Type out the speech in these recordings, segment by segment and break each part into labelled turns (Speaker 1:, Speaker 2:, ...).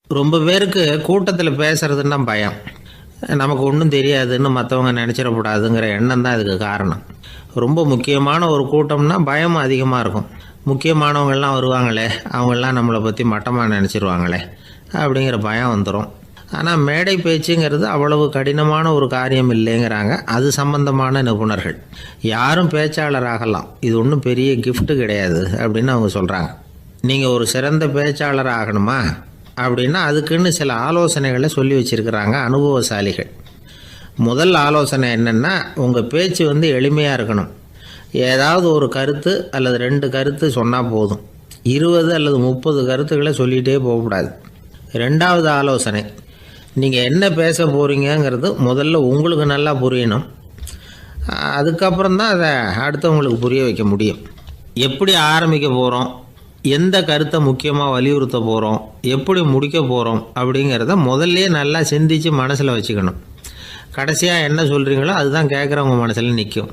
Speaker 1: ரொம்ப பேருக்கு கூட்டத்தில் பேசுறதுன்னா பயம். நமக்கு ஒன்றும் தெரியாதுன்னு மற்றவங்க நினச்சிடக்கூடாதுங்கிற எண்ணம் தான் இதுக்கு காரணம். ரொம்ப முக்கியமான ஒரு கூட்டம்னா பயம் அதிகமாக இருக்கும். முக்கியமானவங்கள்லாம் வருவாங்களே, அவங்களாம் நம்மளை பற்றி மட்டமாக நினச்சிருவாங்களே அப்படிங்கிற பயம் வந்துடும். ஆனால் மேடை பேச்சுங்கிறது அவ்வளவு கடினமான ஒரு காரியம் இல்லைங்கிறாங்க அது சம்பந்தமான நிபுணர்கள். யாரும் பேச்சாளர் ஆகலாம், இது ஒன்றும் பெரிய கிஃப்ட்டு கிடையாது அப்படின்னு அவங்க சொல்கிறாங்க. நீங்கள் ஒரு சிறந்த பேச்சாளர் ஆகணுமா அப்படின்னா அதுக்குன்னு சில ஆலோசனைகளை சொல்லி வச்சுருக்கிறாங்க அனுபவசாலிகள். முதல் ஆலோசனை என்னென்னா, உங்கள் பேச்சு எளிமையாக இருக்கணும். ஏதாவது ஒரு கருத்து அல்லது 2 கருத்து சொன்னால் போதும். 20 அல்லது 30 கருத்துக்களை சொல்லிகிட்டே போகக்கூடாது. ரெண்டாவது ஆலோசனை, நீங்கள் என்ன பேச போகிறீங்கிறது முதல்ல உங்களுக்கு நல்லா புரியணும். அதுக்கப்புறம் தான் அதை அடுத்தவங்களுக்கு புரிய வைக்க முடியும். எப்படி ஆரம்பிக்க போகிறோம், எந்த கருத்தை முக்கியமாக வலியுறுத்த போகிறோம், எப்படி முடிக்க போகிறோம் அப்படிங்கிறத முதல்ல நல்லா சிந்தித்து மனசில் வச்சுக்கணும். கடைசியாக என்ன சொல்கிறீங்களோ அதுதான் கேட்குறவங்க மனசில் நிற்கும்.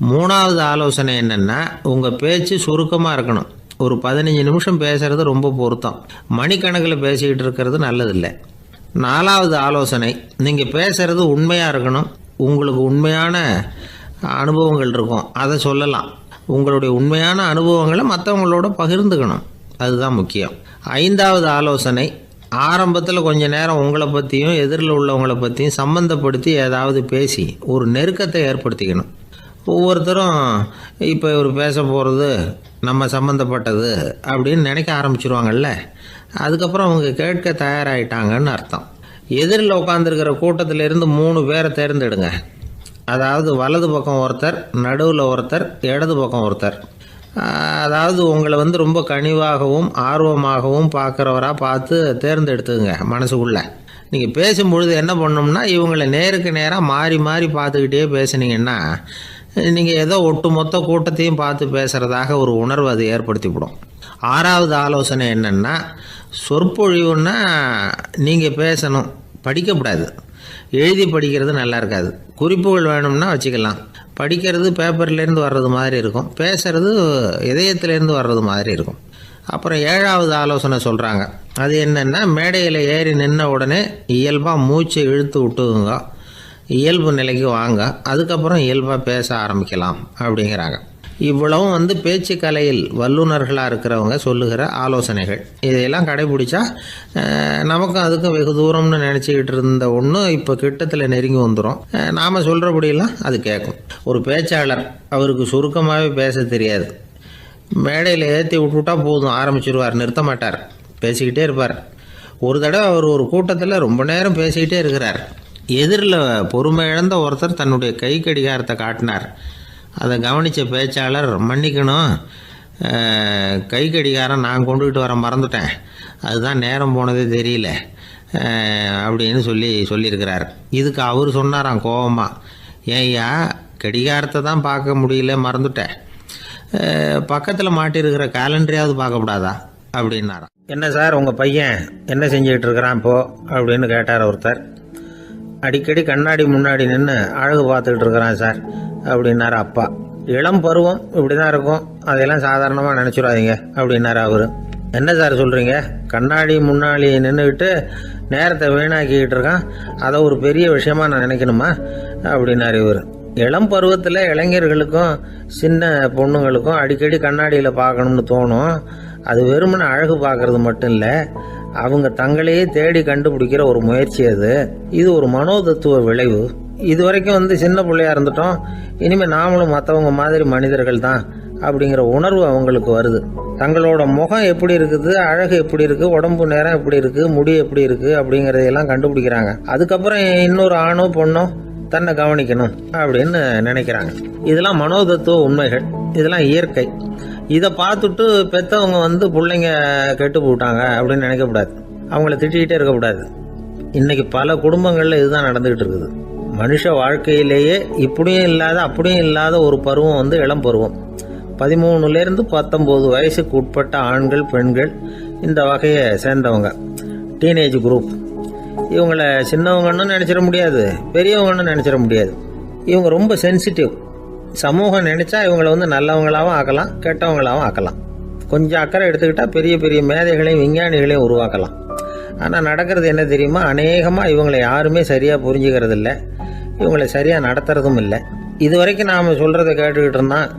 Speaker 1: மூணாவது ஆலோசனை என்னென்னா, உங்கள் பேச்சு சுருக்கமாக இருக்கணும். ஒரு 15 நிமிஷம் பேசுகிறது ரொம்ப பொருத்தம். மணிக்கணக்கில் பேசிக்கிட்டு இருக்கிறது நல்லதில்லை. நாலாவது ஆலோசனை, நீங்கள் பேசுகிறது உண்மையாக இருக்கணும். உங்களுக்கு உண்மையான அனுபவங்கள் இருக்கும், அதை சொல்லலாம். உங்களுடைய உண்மையான அனுபவங்களை மற்றவங்களோட பகிர்ந்துக்கணும், அதுதான் முக்கியம். ஐந்தாவது ஆலோசனை, ஆரம்பத்தில் கொஞ்ச நேரம் உங்களை பற்றியும் எதிரில் உள்ளவங்களை பற்றியும் சம்மந்தப்படுத்தி ஏதாவது பேசி ஒரு நெருக்கத்தை ஏற்படுத்திக்கணும். ஒவ்வொருத்தரும் இப்போ இவர் பேச போகிறது நம்ம சம்மந்தப்பட்டது அப்படின்னு நினைக்க ஆரம்பிச்சிருவாங்கல்ல, அதுக்கப்புறம் அவங்க கேட்க தயாராகிட்டாங்கன்னு அர்த்தம். எதிரில் உட்காந்துருக்கிற கூட்டத்திலேருந்து 3 பேரை தேர்ந்தெடுங்க. அதாவது வலது பக்கம் ஒருத்தர், நடுவில் ஒருத்தர், இடது பக்கம் ஒருத்தர். அதாவது உங்களை ரொம்ப கனிவாகவும் ஆர்வமாகவும் பார்க்குறவராக பார்த்து தேர்ந்தெடுத்துங்க மனசுக்குள்ளே. நீங்கள் பேசும்பொழுது என்ன பண்ணணும்னா, இவங்களை நேருக்கு நேராக மாறி மாறி பார்த்துக்கிட்டே பேசுனீங்கன்னா நீங்கள் ஏதோ ஒட்டுமொத்த கூட்டத்தையும் பார்த்து பேசுகிறதாக ஒரு உணர்வு அது ஏற்படுத்திவிடும். ஆறாவது ஆலோசனை என்னென்னா, சொற்பொழிவுன்னா நீங்கள் பேசணும், படிக்கக்கூடாது. எழுதி படிக்கிறது நல்லா இருக்காது. குறிப்புகள் வேணும்னா வச்சுக்கலாம். படிக்கிறது பேப்பர்லேருந்து வர்றது மாதிரி இருக்கும், பேசுகிறது இதயத்திலேருந்து வர்றது மாதிரி இருக்கும். அப்புறம் 7வது ஆலோசனை சொல்கிறாங்க. அது என்னென்னா, மேடையில் ஏறி நின்ன உடனே இயல்பாக மூச்சை இழுத்து விட்டுங்க, இயல்பு நிலைக்கு வாங்க, அதுக்கப்புறம் இயல்பாக பேச ஆரம்பிக்கலாம் அப்படிங்கிறாங்க. இவ்வளவும் பேச்சு கலையில் வல்லுநர்களாக இருக்கிறவங்க சொல்லுகிற ஆலோசனைகள். இதையெல்லாம் கடைபிடிச்சா நமக்கும் அதுக்கும் வெகு தூரம்னு நினச்சிக்கிட்டு இருந்த ஒன்று இப்போ கிட்டத்தில் நெருங்கி வந்துடும். நாம் சொல்கிறபடியெல்லாம் அது கேட்கும். ஒரு பேச்சாளர், அவருக்கு சுருக்கமாகவே பேச தெரியாது. மேடையில் ஏற்றி விட்டுவிட்டா போதும், ஆரம்பிச்சிருவார், நிறுத்த மாட்டார், பேசிக்கிட்டே இருப்பார். ஒரு தடவை அவர் ஒரு கூட்டத்தில் ரொம்ப நேரம் பேசிக்கிட்டே இருக்கிறார். எதிரில் பொறுமை இழந்த ஒருத்தர் தன்னுடைய கை கடிகாரத்தை காட்டினார். அதை கவனித்த பேச்சாளர், மன்னிக்கணும், கை கடிகாரம் நான் கொண்டுகிட்டு வர மறந்துட்டேன், அதுதான் நேரம் போனதே தெரியல அப்படின்னு சொல்லியிருக்கிறார். இதுக்கு அவர் சொன்னாராம் கோபமாக, ஏய்யா, கடிகாரத்தை தான் பார்க்க முடியல, மறந்துட்டேன், பக்கத்தில் மாட்டிருக்கிற கேலண்டரையாவது பார்க்கக்கூடாதா அப்படின்னாராம். என்ன சார், உங்கள் பையன் என்ன செஞ்சுக்கிட்டு இருக்கிறான் இப்போ அப்படின்னு கேட்டார் ஒருத்தர். அடிக்கடி கண்ணாடி முன்னாடி நின்று அழகு பார்த்துக்கிட்டு இருக்கிறான் சார் அப்படின்னாரு அப்பா. இளம் பருவம் இப்படி தான் இருக்கும், அதையெல்லாம் சாதாரணமாக நினச்சிடாதீங்க அப்படின்னாரு அவர். என்ன சார் சொல்கிறீங்க, கண்ணாடி முன்னாடி நின்றுக்கிட்டு நேரத்தை வீணாக்கிக்கிட்டு இருக்கான், அதை ஒரு பெரிய விஷயமா நான் நினைக்கணுமா அப்படின்னாரு இவர். இளம் பருவத்தில் இளைஞர்களுக்கும் சின்ன பொண்ணுங்களுக்கும் அடிக்கடி கண்ணாடியில் பார்க்கணும்னு தோணும். அது வெறுமனே அழகு பார்க்கறது மட்டும் இல்லை, அவங்க தங்களையே தேடி கண்டுபிடிக்கிற ஒரு முயற்சி அது. இது ஒரு மனோதத்துவ விளைவு. இது வரைக்கும் சின்ன பிள்ளையா இருந்துட்டோம், இனிமேல் நாமளும் மற்றவங்க மாதிரி மனிதர்கள் தான் அப்படிங்கிற உணர்வு அவங்களுக்கு வருது. தங்களோட முகம் எப்படி இருக்குது, அழகு எப்படி இருக்குது, உடம்பு நேரம் எப்படி இருக்குது, முடி எப்படி இருக்குது அப்படிங்கிறதையெல்லாம் கண்டுபிடிக்கிறாங்க. அதுக்கப்புறம் இன்னொரு ஆணோ பொண்ணோ தன்னை கவனிக்கணும் அப்படின்னு நினைக்கிறாங்க. இதெல்லாம் மனோதத்துவ உண்மைகள், இதெல்லாம் இயற்கை. இதை பார்த்துட்டு பெற்றவங்க பிள்ளைங்க கெட்டு போட்டாங்க அப்படின்னு நினைக்கக்கூடாது, அவங்கள திட்டிக்கிட்டே இருக்கக்கூடாது. இன்றைக்கி பல குடும்பங்களில் இதுதான் நடந்துக்கிட்டு இருக்குது. மனுஷ வாழ்க்கையிலேயே இப்படியும் இல்லாத அப்படியும் இல்லாத ஒரு பருவம் இளம் பருவம். 13லேருந்து 19 வயசுக்கு உட்பட்ட ஆண்கள் பெண்கள் இந்த வகையை சேர்ந்தவங்க, டீனேஜ் குரூப். இவங்கள சின்னவங்கன்னு நினச்சிட முடியாது, பெரியவங்கன்னு நினச்சிட முடியாது. இவங்க ரொம்ப சென்சிட்டிவ். சமூகம் நினச்சா இவங்களை நல்லவங்களாகவும் ஆக்கலாம், கெட்டவங்களாகவும் ஆக்கலாம். கொஞ்சம் அக்கறை எடுத்துக்கிட்டால் பெரிய பெரிய மேதைகளையும் விஞ்ஞானிகளையும் உருவாக்கலாம். ஆனால் நடக்கிறது என்ன தெரியுமா, அநேகமாக இவங்களை யாருமே சரியாக புரிஞ்சுக்கிறது இல்லை, இவங்களை சரியாக நடத்துறதும் இல்லை. இது வரைக்கும் நாம் சொல்கிறத கேட்டுக்கிட்டு இருந்தான்,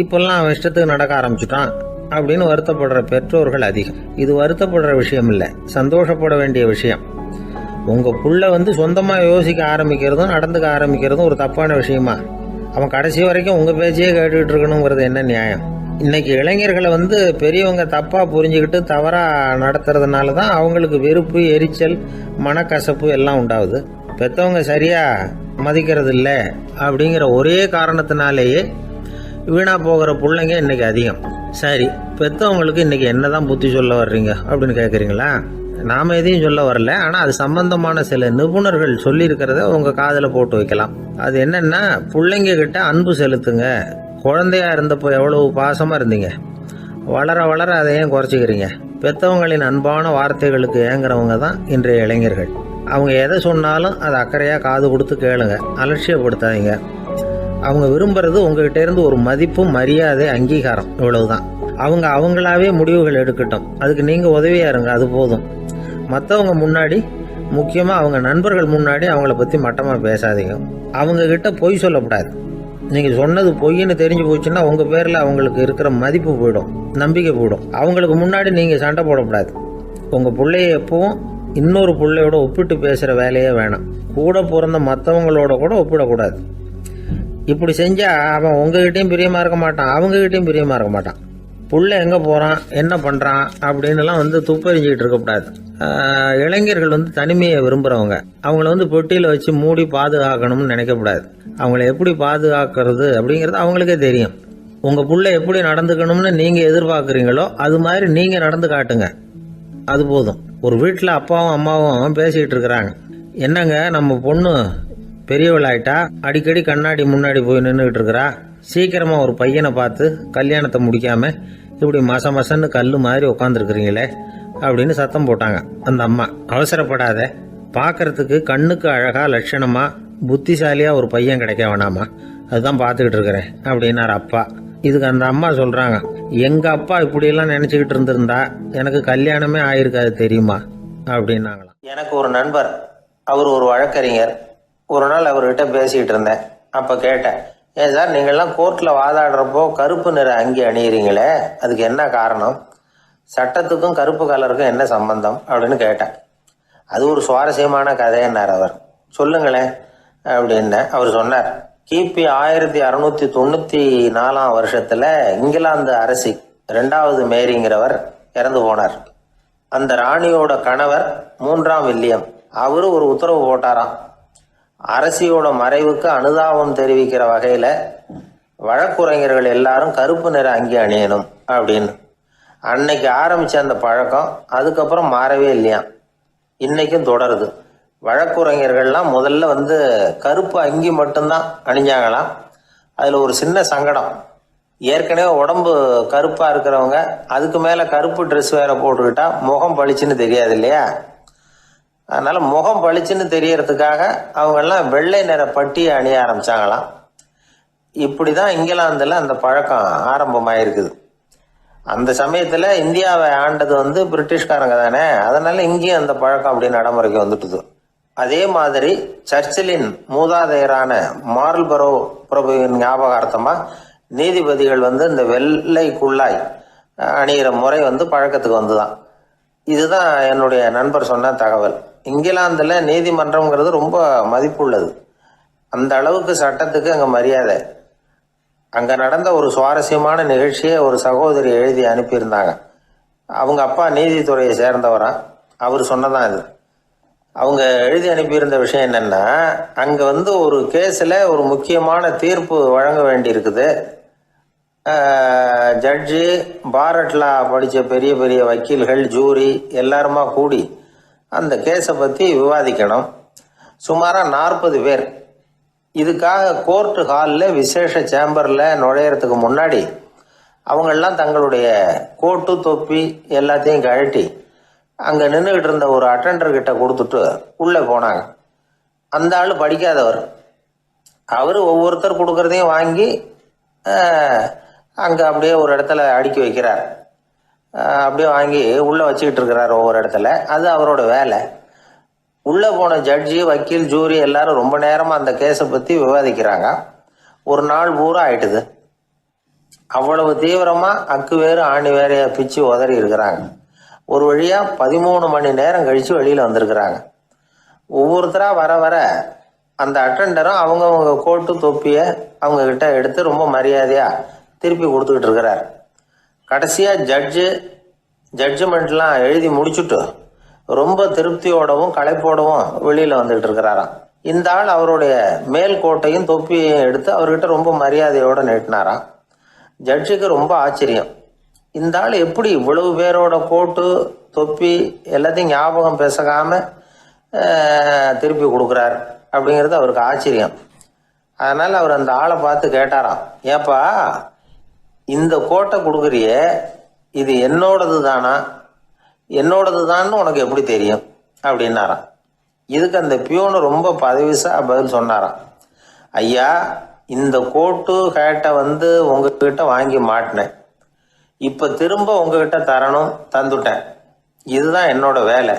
Speaker 1: இப்போல்லாம் அவன் இஷ்டத்துக்கு நடக்க ஆரம்பிச்சுட்டான் அப்படின்னு வருத்தப்படுற பெற்றோர்கள் அதிகம். இது வருத்தப்படுற விஷயம் இல்லை, சந்தோஷப்பட வேண்டிய விஷயம். உங்கள் புள்ள சொந்தமாக யோசிக்க ஆரம்பிக்கிறதும் நடந்துக்க ஆரம்பிக்கிறதும் ஒரு தப்பான விஷயமா? அவன் கடைசி வரைக்கும் உங்கள் பேச்சையே கேட்டுக்கிட்டு இருக்கணுங்கிறது என்ன நியாயம்? இன்றைக்கி இளைஞர்களை பெரியவங்க தப்பாக புரிஞ்சுக்கிட்டு தவறாக நடத்துறதுனால தான் அவங்களுக்கு வெறுப்பு, எரிச்சல், மனக்கசப்பு எல்லாம் உண்டாகுது. பெற்றவங்க சரியாக மதிக்கிறது இல்லை அப்படிங்கிற ஒரே காரணத்தினாலேயே வீணாக போகிற பிள்ளைங்க இன்றைக்கி அதிகம். சரி, பெற்றவங்களுக்கு இன்றைக்கி என்ன தான் புத்தி சொல்ல வர்றீங்க அப்படின்னு கேட்குறீங்களா? நாம் எதையும் சொல்ல வரல, ஆனால் அது சம்பந்தமான சில நிபுணர்கள் சொல்லியிருக்கிறத உங்கள் காதில் போட்டு வைக்கலாம். அது என்னென்னா, பிள்ளைங்க கிட்ட அன்பு செலுத்துங்க. குழந்தையா இருந்தப்போ எவ்வளவு பாசமாக இருந்தீங்க, வளர வளர அதை ஏன் குறைச்சிக்கிறீங்க? பெற்றவங்களின் அன்பான வார்த்தைகளுக்கு ஏங்குறவங்க தான் இன்றைய இளைஞர்கள். அவங்க எதை சொன்னாலும் அதை அக்கறையாக காது கொடுத்து கேளுங்க, அலட்சியப்படுத்தாதீங்க. அவங்க விரும்புறது உங்ககிட்ட இருந்து ஒரு மதிப்பு, மரியாதை, அங்கீகாரம், இவ்வளவுதான். அவங்க அவங்களாவே முடிவுகள் எடுக்கட்டும், அதுக்கு நீங்கள் உதவியாக இருங்க, அது போதும். மற்றவங்க முன்னாடி, முக்கியமாக அவங்க நண்பர்கள் முன்னாடி அவங்கள பற்றி மட்டமாக பேசாதீங்க. அவங்கக்கிட்ட பொய் சொல்லக்கூடாது. நீங்கள் சொன்னது பொய்ன்னு தெரிஞ்சு போச்சுன்னா உங்கள் பேரில் அவங்களுக்கு இருக்கிற மதிப்பு போயிடும், நம்பிக்கை போயிடும். அவங்களுக்கு முன்னாடி நீங்கள் சண்டை போடக்கூடாது. உங்கள் பிள்ளைய எப்பவும் இன்னொரு பிள்ளையோட ஒப்பிட்டு பேசுகிற வேலையே வேணாம். கூட பிறந்த மற்றவங்களோட கூட ஒப்பிடக்கூடாது. இப்படி செஞ்சால் அவன் உங்ககிட்டையும் பிரியமாக இருக்க மாட்டான், அவங்ககிட்டையும் பிரியமாக இருக்க மாட்டான். புள்ள எங்கே போகிறான், என்ன பண்ணுறான் அப்படின்னுலாம் துப்பறிஞ்சிக்கிட்டு இருக்கக்கூடாது. இளைஞர்கள் தனிமையை விரும்புகிறவங்க. அவங்கள பெட்டியில் வச்சு மூடி பாதுகாக்கணும்னு நினைக்கக்கூடாது. அவங்கள எப்படி பாதுகாக்கிறது அப்படிங்கிறது அவங்களுக்கே தெரியும். உங்கள் புள்ள எப்படி நடந்துக்கணும்னு நீங்கள் எதிர்பார்க்குறீங்களோ அது மாதிரி நீங்கள் நடந்து காட்டுங்க, அது போதும். ஒரு வீட்டில் அப்பாவும் அம்மாவும் பேசிக்கிட்டு இருக்கிறாங்க, என்னங்க நம்ம பொண்ணு பெரியவளாயிட்டா, அடிக்கடி கண்ணாடி முன்னாடி போய் நின்றுக்கிட்டு இருக்கிறா, சீக்கிரமாக ஒரு பையனை பார்த்து கல்யாணத்தை முடிக்காமல் இப்படி மசன்னு கல் மாதிரி உட்காந்துருக்குறீங்களே அப்படின்னு சத்தம் போட்டாங்க. அந்த அம்மா, அவசரப்படாத, பார்க்கறதுக்கு கண்ணுக்கு அழகா லட்சணமா புத்திசாலியாக ஒரு பையன் கிடைக்க வேணாமா, அதுதான் பார்த்துக்கிட்டு இருக்கிறேன் அப்படின்னார் அப்பா. இதுக்கு அந்த அம்மா சொல்கிறாங்க, எங்கள் அப்பா இப்படியெல்லாம் நினச்சிக்கிட்டு இருந்திருந்தா எனக்கு கல்யாணமே ஆயிருக்காது தெரியுமா அப்படின்னாங்களாம். எனக்கு ஒரு நண்பர், அவர் ஒரு வழக்கறிஞர். ஒரு நாள் அவர்கிட்ட பேசிக்கிட்டு இருந்தேன். அப்போ கேட்டேன், ஏன் சார் நீங்கள்லாம் கோர்ட்டில் வாதாடுறப்போ கருப்பு நிற அங்கி அணியிறீங்களே, அதுக்கு என்ன காரணம்? சட்டத்துக்கும் கருப்பு கலருக்கும் என்ன சம்பந்தம் அப்படின்னு கேட்டேன். அது ஒரு சுவாரஸ்யமான கதைன்னார் அவர். சொல்லுங்களேன் அப்படின்னு அவர் சொன்னார். கிபி 1694 வருஷத்துல இங்கிலாந்து அரசி 2வது மேரிங்கிறவர் இறந்து போனார். அந்த ராணியோட கணவர் 3ஆம் வில்லியம், அவரு ஒரு உத்தரவு போட்டாராம், அரசியோட மறைவுக்கு அனுதாபம் தெரிவிக்கிற வகையில வழக்குரைஞர்கள் எல்லாரும் கருப்பு நிற அங்கி அணியணும் அப்படின்னு. அன்னைக்கு ஆரம்பிச்ச அந்த பழக்கம் அதுக்கப்புறம் மாறவே இல்லையா, இன்னைக்கும் தொடருது. வழக்குரைஞர்கள்லாம் முதல்ல கருப்பு அங்கி மட்டும்தான் அணிஞ்சாங்களாம். அதில் ஒரு சின்ன சங்கடம், ஏற்கனவே உடம்பு கருப்பாக இருக்கிறவங்க அதுக்கு மேலே கருப்பு ட்ரெஸ் வேற போட்டுக்கிட்டா முகம் பளிச்சுன்னு தெரியாது இல்லையா. அதனால் முகம் பளிச்சுன்னு தெரியறதுக்காக அவங்கெல்லாம் வெள்ளை நிற பட்டியை அணிய ஆரம்பித்தாங்களாம். இப்படி தான் இங்கிலாந்தில் அந்த பழக்கம் ஆரம்பமாயிருக்குது. அந்த சமயத்தில் இந்தியாவை ஆண்டது பிரிட்டிஷ்காரங்க தானே, அதனால இங்கேயும் அந்த பழக்கம் அப்படி நடைமுறைக்கு வந்துட்டுது. அதே மாதிரி சர்ச்சிலின் மூதாதையரான மார்ல்பரோ பிரபுவின் ஞாபகார்த்தமாக நீதிபதிகள் இந்த வெள்ளை குள்ளாய் அணிகிற முறை பழக்கத்துக்கு வந்துதான். இதுதான் என்னுடைய நண்பர் சொன்ன தகவல். இங்கிலாந்தில் நீதிமன்றம்ங்கிறது ரொம்ப மதிப்புள்ளது. அந்த அளவுக்கு சட்டத்துக்கு அங்கே மரியாதை. அங்கே நடந்த ஒரு சுவாரஸ்யமான நிகழ்ச்சியை ஒரு சகோதரி எழுதி அனுப்பியிருந்தாங்க. அவங்க அப்பா நீதித்துறையை சேர்ந்தவரா, அவர் சொன்னதான் இது. அவங்க எழுதி அனுப்பியிருந்த விஷயம் என்னென்னா, அங்கே ஒரு கேஸில் ஒரு முக்கியமான தீர்ப்பு வழங்க வேண்டியிருக்குது. ஜட்ஜு, பாரட்லா படித்த பெரிய பெரிய வக்கீல்கள், ஜூரி எல்லாருமா கூடி அந்த கேஸை பற்றி விவாதிக்கணும். சுமாராக 40 பேர். இதுக்காக கோர்ட்டு ஹாலில் விசேஷ சேம்பரில் நுழையிறதுக்கு முன்னாடி அவங்கெல்லாம் தங்களுடைய கோட்டு, தொப்பி எல்லாத்தையும் கழட்டி அங்கே நின்றுக்கிட்டு இருந்த ஒரு அட்டெண்டர்கிட்ட கொடுத்துட்டு உள்ளே போனாங்க. அந்த ஆள் படிக்காதவர். அவர் ஒவ்வொருத்தர் கொடுக்குறதையும் வாங்கி அங்கே அப்படியே ஒரு இடத்துல அடுக்கி வைக்கிறார். அப்படியே வாங்கி உள்ளே வச்சுக்கிட்டு இருக்கிறார் ஒவ்வொரு இடத்துல. அது அவரோட வேலை. உள்ளே போன ஜட்ஜி, வக்கீல், ஜூரி எல்லாரும் ரொம்ப நேரமாக அந்த கேஸை பற்றி விவாதிக்கிறாங்க. ஒரு நாள் பூரா ஆயிட்டுது. அவ்வளவு தீவிரமாக அக்கு வேறு ஆணி வேறையா பிச்சு உதறி இருக்கிறாங்க. ஒரு வழியாக 13 மணி நேரம் கழித்து வெளியில் வந்திருக்கிறாங்க. ஒவ்வொருத்தராக வர வர அந்த அட்டெண்டரும் அவங்கவுங்க கோட்டு தொப்பியை அவங்கக்கிட்ட எடுத்து ரொம்ப மரியாதையாக திருப்பி கொடுத்துக்கிட்டு இருக்கிறார். கடைசியாக ஜட்ஜ்மெண்ட்லாம் எழுதி முடிச்சுட்டு ரொம்ப திருப்தியோடவும் களைப்போடவும் வெளியில் வந்துக்கிட்டு இருக்கிறாராம். இந்த ஆள் அவருடைய மேல் கோட்டையும் தொப்பியையும் எடுத்து அவர்கிட்ட ரொம்ப மரியாதையோடு நீட்டினாராம். ஜட்ஜுக்கு ரொம்ப ஆச்சரியம். இந்த ஆள் எப்படி இவ்வளவு பேரோட கோட்டு தொப்பி எல்லாத்தையும் ஞாபகம் பேசாமல் திருப்பி கொடுக்குறார் அப்படிங்கிறது அவருக்கு ஆச்சரியம். அதனால் அவர் அந்த ஆளை பார்த்து கேட்டாராம், ஏப்பா இந்த கோட்டை கொடுக்குறியே, இது என்னோடது தானா? என்னோடது தான்னு உனக்கு எப்படி தெரியும் அப்படின்னாராம். இதுக்கு அந்த பியூனு ரொம்ப பதவிசா பதில் சொன்னாராம், ஐயா இந்த கோட்டு ஹேட்டை உங்ககிட்ட வாங்கி மாட்டினேன், இப்போ திரும்ப உங்ககிட்ட தரணும், தந்துட்டேன், இதுதான் என்னோட வேலை.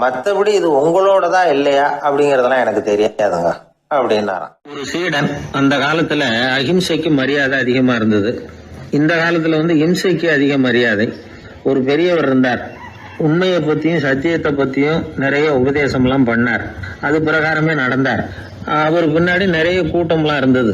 Speaker 1: மற்றபடி இது உங்களோடதா இல்லையா அப்படிங்கிறதெல்லாம் எனக்கு தெரியாதுங்க அப்படின்னாராம். ஒரு சீடன் அந்த காலத்துல அஹிம்சைக்கு மரியாதை அதிகமா இருந்தது. இந்த காலத்துல இம்சைக்கு அதிக மரியாதை. ஒரு பெரியவர் இருந்தார். உண்மையை பத்தியும் சத்தியத்தை பத்தியும் நிறைய உபதேசம்லாம் பண்ணார். அது பிரகாரமே நடந்தார். அவர் பின்னாடி நிறைய கூட்டம்லாம் இருந்தது.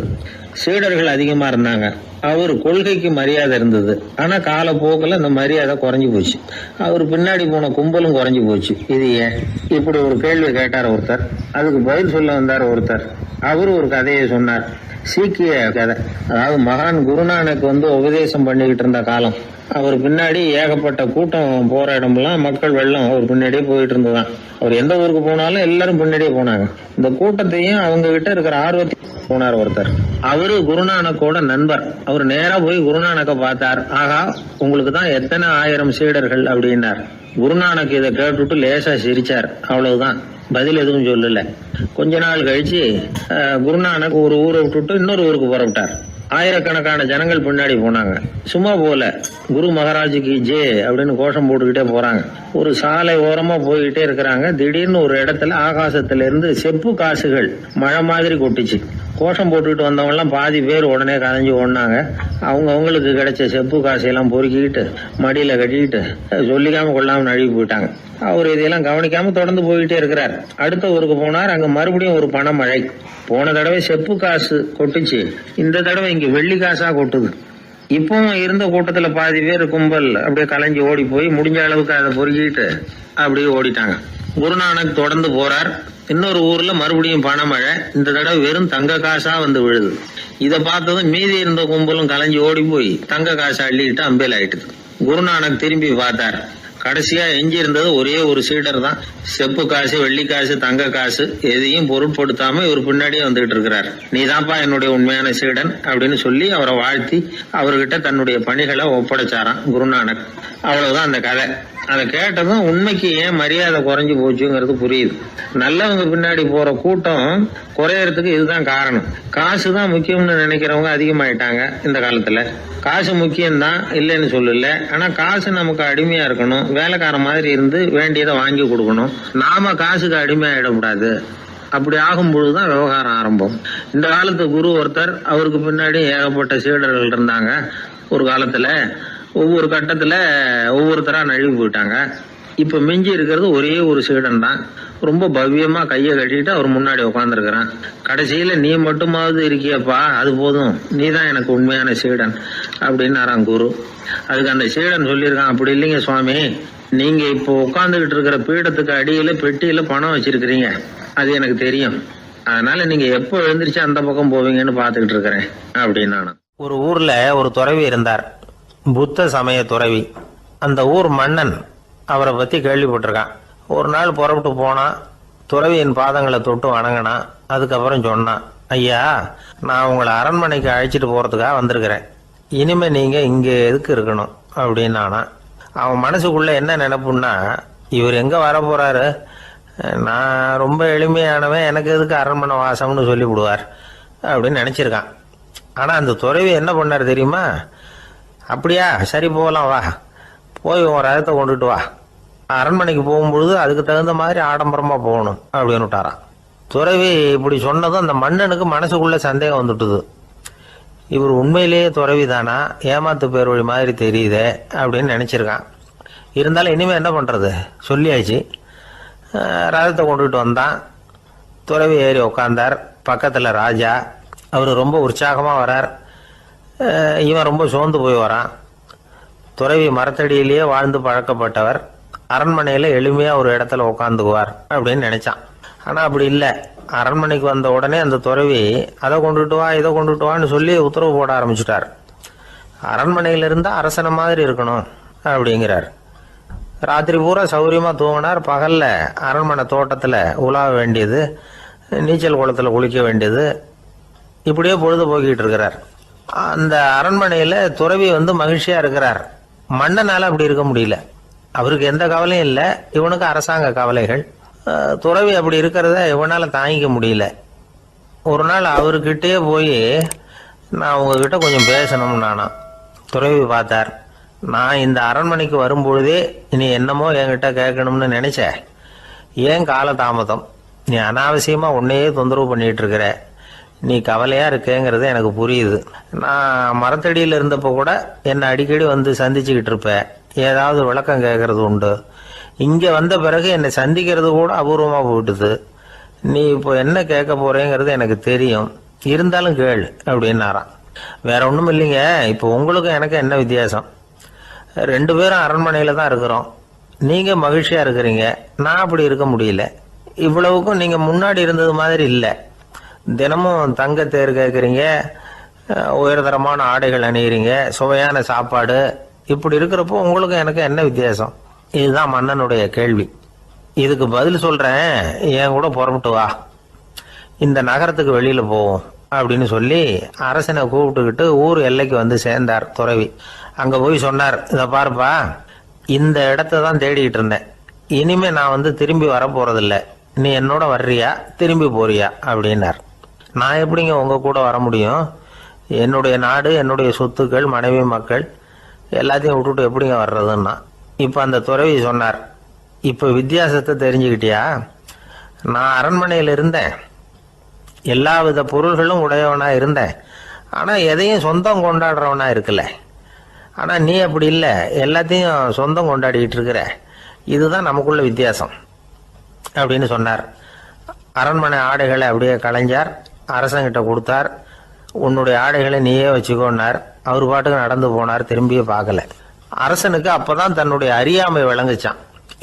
Speaker 1: சீடர்கள் அதிகமா இருந்தாங்க. அவர் கொள்கைக்கு மரியாதை இருந்தது. ஆனா காலப்போக்கில் அந்த மரியாதை குறைஞ்சி போச்சு. அவர் பின்னாடி போன கும்பலும் குறைஞ்சி போச்சு. இது ஏன்? இப்படி ஒரு கேள்வி கேட்டார் ஒருத்தர். அதுக்கு பதில் சொல்ல வந்தார் ஒருத்தர். அவரு ஒரு கதையை சொன்னார். சீக்கிய கதை. அதாவது மகான் குருநானக் உபதேசம் பண்ணிக்கிட்டு இருந்த காலம். அவர் பின்னாடி ஏகப்பட்ட கூட்டம் போற இடமெல்லாம் மக்கள் வெள்ளம் அவர் பின்னாடியே போயிட்டு இருந்ததுதான். அவர் எந்த ஊருக்கு போனாலும் எல்லாரும் பின்னாடியே போனாங்க. இந்த கூட்டத்தையும் அவங்க கிட்ட இருக்கிற ஆர்வத்தை போனார் ஒருத்தர். அவரு குருநானக்கோட நண்பர். அவர் நேரா போய் குருநானக்க பார்த்தார். ஆகா, உங்களுக்கு தான் எத்தனை ஆயிரம் சீடர்கள் அப்படின்னார். குருநானக் இதை கேட்டுட்டு லேசா சிரிச்சார். அவ்வளவுதான், பதில் எதுவும் சொல்லல. கொஞ்ச நாள் கழிச்சு குருநானக் ஒரு ஊரை விட்டுட்டு இன்னொரு ஊருக்கு புறப்பட்டார். ஆயிரக்கணக்கான ஜனங்கள் பின்னாடி போனாங்க. சும்மா போல குரு மகாராஜுக்கு ஜே அப்படின்னு கோஷம் போட்டுக்கிட்டே போறாங்க. ஒரு சாலை ஓரமா போய்கிட்டே இருக்கிறாங்க. திடீர்னு ஒரு இடத்துல ஆகாசத்துல இருந்து செப்பு காசுகள் மழை மாதிரி கொட்டுச்சு. கோஷம் போட்டுக்கிட்டு வந்தவங்க எல்லாம் பாதி பேர் உடனே கதைஞ்சு ஓடினாங்க. அவங்களுக்கு கிடைச்ச செப்பு காசையெல்லாம் பொறுக்கிக்கிட்டு மடியில கட்டிக்கிட்டு சொல்லிக்காம கொள்ளாம நழுவி போயிட்டாங்க. அவர் இதையெல்லாம் கவனிக்காம தொடர்ந்து போய்கிட்டே இருக்கிறார். அடுத்த ஊருக்கு போனார். அங்க மறுபடியும் ஒரு பணமழை. போன தடவை செப்பு காசு கொட்டுச்சு, இந்த தடவை இங்க வெள்ளி காசா கொட்டுது. இப்பவும் இருந்த கூட்டத்துல பாதி பேர் கும்பல் அப்படியே கலைஞ்சி ஓடி போய் முடிஞ்ச அளவுக்கு அதை பொறுக்கிட்டு அப்படியே ஓடிட்டாங்க. குருநானக் தொடர்ந்து போறார். இன்னொரு ஊர்ல மறுபடியும் பணமழை. இந்த தடவை வெறும் தங்க காசா விழுது. இதை பார்த்ததும் மீதி இருந்த கும்பலும் கலைஞ்சி ஓடி போய் தங்க காசை அள்ளிட்டு அம்பேல் ஆயிட்டுது. குருநானக் திரும்பி பார்த்தார். கடைசியா எஞ்சி இருந்தது ஒரே ஒரு சீடர் தான். செப்பு காசு, வெள்ளி காசு, தங்க காசு எதையும் பொருட்படுத்தாம இவர் பின்னாடியே வந்துகிட்டு இருக்கிறார். நீதான்ப்பா என்னுடைய உண்மையான சீடன் அப்படின்னு சொல்லி அவரை வாழ்த்தி அவர்கிட்ட தன்னுடைய பணிகளை ஒப்படைச்சாராம் குருநானக். அவ்வளவுதான் அந்த கதை. அதை கேட்டதும் உண்மைக்கு ஏன் மரியாதை குறைஞ்சு போச்சுங்கிறது புரியுது. நல்லவங்க பின்னாடி போற கூட்டம் குறையறதுக்கு இதுதான் காரணம். காசு தான் முக்கியம்னு நினைக்கிறவங்க அதிகமாயிட்டாங்க இந்த காலத்துல. காசு முக்கியம்தான், இல்லைன்னு சொல்லல. ஆனா காசு நமக்கு அடிமையா இருக்கணும். வேலைக்கார மாதிரி இருந்து வேண்டியதை வாங்கி கொடுக்கணும். நாம காசுக்கு அடிமையாயிடக்கூடாது. அப்படி ஆகும் பொழுதுதான் விவகாரம் ஆரம்பம். இந்த காலத்து குரு ஒருத்தர், அவருக்கு பின்னாடி ஏகப்பட்ட சீடர்கள் இருந்தாங்க. ஒரு காலத்துல ஒவ்வொரு கட்டத்துல ஒவ்வொருத்தரா நழுவி போயிட்டாங்க. இப்ப மிஞ்சி இருக்கிறது ஒரே ஒரு சீடன் தான். ரொம்ப பவ்யமா கையை கட்டிட்டு அவர் முன்னாடி உட்காந்துருக்கிறான். கடைசியில நீ மட்டுமாவது இருக்கியப்பா, அது போதும், நீ தான் எனக்கு உண்மையான சீடன் அப்படின்னாராம் குரு. அதுக்கு அந்த சீடன் சொல்லியிருக்கான், அப்படி இல்லைங்க சுவாமி, நீங்க இப்போ உட்காந்துக்கிட்டு இருக்கிற பீடத்துக்கு அடியில பெட்டியில பணம் வச்சிருக்கிறீங்க, அது எனக்கு தெரியும். அதனால நீங்க எப்போ எழுந்திரிச்சு அந்த பக்கம் போவீங்கன்னு பாத்துக்கிட்டு இருக்கிறேன் அப்படின்னானா. ஒரு ஊர்ல ஒரு துறவி இருந்தார், புத்த சமய துறவி. அந்த ஊர் மன்னன் அவரை பத்தி கேள்விப்பட்டிருக்கான். ஒரு நாள் புறப்பட்டு போனான். துறவியின் பாதங்களை தொட்டு வணங்கினான். அதுக்கப்புறம் சொன்னான், ஐயா, நான் உங்களை அரண்மனைக்கு அழைச்சிட்டு போறதுக்காக வந்திருக்கிறேன். இனிமே நீங்க இங்க எதுக்கு இருக்கணும் அப்படின்னானா. அவன் மனசுக்குள்ள என்ன நினைப்புன்னா, இவர் எங்க வர போறாரு, நான் ரொம்ப எளிமையானவன், எனக்கு எதுக்கு அரண்மனை வாசம்னு சொல்லி விடுவார் அப்படின்னு நினைச்சிருக்கான். ஆனா அந்த துறவி என்ன பண்ணார் தெரியுமா? அப்படியா, சரி போகலாம் வா. போய் உன் ரதத்தை கொண்டுட்டு வா, அரண்மனைக்கு போகும்பொழுது அதுக்கு தகுந்த மாதிரி ஆடம்பரமாக போகணும் அப்படின்னு விட்டாரான். துறவி இப்படி சொன்னதும் அந்த மன்னனுக்கு மனசுக்குள்ள சந்தேகம் வந்துட்டுது. இவர் உண்மையிலேயே துறவி தானா, ஏமாத்து பேர் வழி மாதிரி தெரியுதே அப்படின்னு நினச்சிருக்கான். இருந்தாலும் இனிமேல் என்ன பண்ணுறது, சொல்லியாச்சு. ரதத்தை கொண்டுகிட்டு வந்தான். துறவி ஏறி உக்காந்தார். பக்கத்தில் ராஜா. அவர் ரொம்ப உற்சாகமாக வரார். இவன் ரொம்ப சோர்ந்து போய் வரான். துறவி மரத்தடியிலேயே வாழ்ந்து பழக்கப்பட்டவர், அரண்மனையில் எளிமையாக ஒரு இடத்துல உட்காந்துக்குவார் அப்படின்னு நினச்சான். ஆனால் அப்படி இல்லை. அரண்மனைக்கு வந்த உடனே அந்த துறவி அதை கொண்டுட்டு வா இதை கொண்டுட்டு வான்னு சொல்லி உத்தரவு போட ஆரம்பிச்சுட்டார். அரண்மனையில் இருந்தால் அரசனை மாதிரி இருக்கணும் அப்படிங்கிறார். ராத்திரி பூரா சௌரியமாக தூங்கினார். பகலில் அரண்மனை தோட்டத்தில் உலாவ வேண்டியது, நீச்சல் குளத்தில் குளிக்க வேண்டியது, இப்படியே பொழுது போக்கிட்டு இருக்கிறார். அந்த அரண்மனையில் துறவி மகிழ்ச்சியாக இருக்கிறார். மன்னனால் அப்படி இருக்க முடியல. அவருக்கு எந்த கவலையும் இல்லை, இவனுக்கு அரசாங்க கவலைகள். துறவி அப்படி இருக்கிறத இவனால் தாங்கிக்க முடியல. ஒரு நாள் அவர்கிட்டே போய் நான் உங்ககிட்ட கொஞ்சம் பேசணும் நானா. துறவி பார்த்தார். நான் இந்த அரண்மனைக்கு வரும்பொழுதே நீ என்னமோ என்கிட்ட கேட்கணும்னு நினைச்ச, ஏன் காலதாமதம்? நீ அனாவசியமாக உன்னையே தொந்தரவு பண்ணிட்டு இருக்கிற, நீ கவலையாக இருக்கேங்கிறது எனக்கு புரியுது. நான் மரத்தடியில் இருந்தப்போ கூட என்னை அடிக்கடி சந்திச்சுக்கிட்டு இருப்பேன், ஏதாவது விளக்கம் கேட்கறது உண்டு. இங்கே வந்த பிறகு என்னை சந்திக்கிறது கூட அபூர்வமாக போயிட்டுது. நீ இப்போ என்ன கேட்க போறேங்கிறது எனக்கு தெரியும், இருந்தாலும் கேள் அப்படின்னாராம். வேற ஒன்றும் இல்லைங்க, இப்போ உங்களுக்கும் எனக்கு என்ன வித்தியாசம்? 2 பேரும் அரண்மனையில் தான் இருக்கிறோம். நீங்கள் மகிழ்ச்சியாக இருக்கிறீங்க, நான் அப்படி இருக்க முடியல. இவ்வளவுக்கும் நீங்கள் முன்னாடி இருந்தது மாதிரி இல்லை. தினமும் தங்க தேர் கேட்குறீங்க, உயர்தரமான ஆடைகள் அணிகிறீங்க, சுவையான சாப்பாடு. இப்படி இருக்கிறப்போ உங்களுக்கும் எனக்கு என்ன வித்தியாசம்? இதுதான் மன்னனுடைய கேள்வி. இதுக்கு பதில் சொல்கிறேன், என் கூட புறப்பட்டு வா, இந்த நகரத்துக்கு வெளியில் போவோம் அப்படின்னு சொல்லி அரசனை கூப்பிட்டுக்கிட்டு ஊர் எல்லைக்கு சேர்ந்தார் துறவி. அங்கே போய் சொன்னார், இதை பாருப்பா, இந்த இடத்த தான் தேடிக்கிட்டு இருந்தேன். இனிமே நான் திரும்பி வரப்போறதில்ல. நீ என்னோட வர்றியா திரும்பி போறியா அப்படின்னார். நான் எப்படிங்க உங்கள் கூட வர முடியும்? என்னுடைய நாடு, என்னுடைய சொத்துக்கள், மனைவி, மக்கள் எல்லாத்தையும் விட்டுட்டு எப்படிங்க வர்றதுன்னா. இப்போ அந்த துறவி சொன்னார், இப்போ வித்தியாசத்தை தெரிஞ்சுக்கிட்டியா? நான் அரண்மனையில் இருந்தேன், எல்லா வித பொருள்களும் உடையவனாக இருந்தேன், ஆனால் எதையும் சொந்தம் கொண்டாடுறவனா இருக்கல. ஆனால் நீ அப்படி இல்லை, எல்லாத்தையும் சொந்தம் கொண்டாடிக்கிட்டு இருக்கிற. இதுதான் நமக்குள்ள வித்தியாசம் அப்படின்னு சொன்னார். அரண்மனை ஆடைகளை அப்படியே களைஞ்சார், அரசங்கிட்ட கொடுத்தார். உன்னுடைய ஆடைகளை நீயே வச்சுக்கோன்னார். அவர் பாட்டுக்கு நடந்து போனார், திரும்பியே பார்க்கல. அரசனுக்கு அப்பதான் தன்னுடைய அறியாமை விளங்குச்சான்.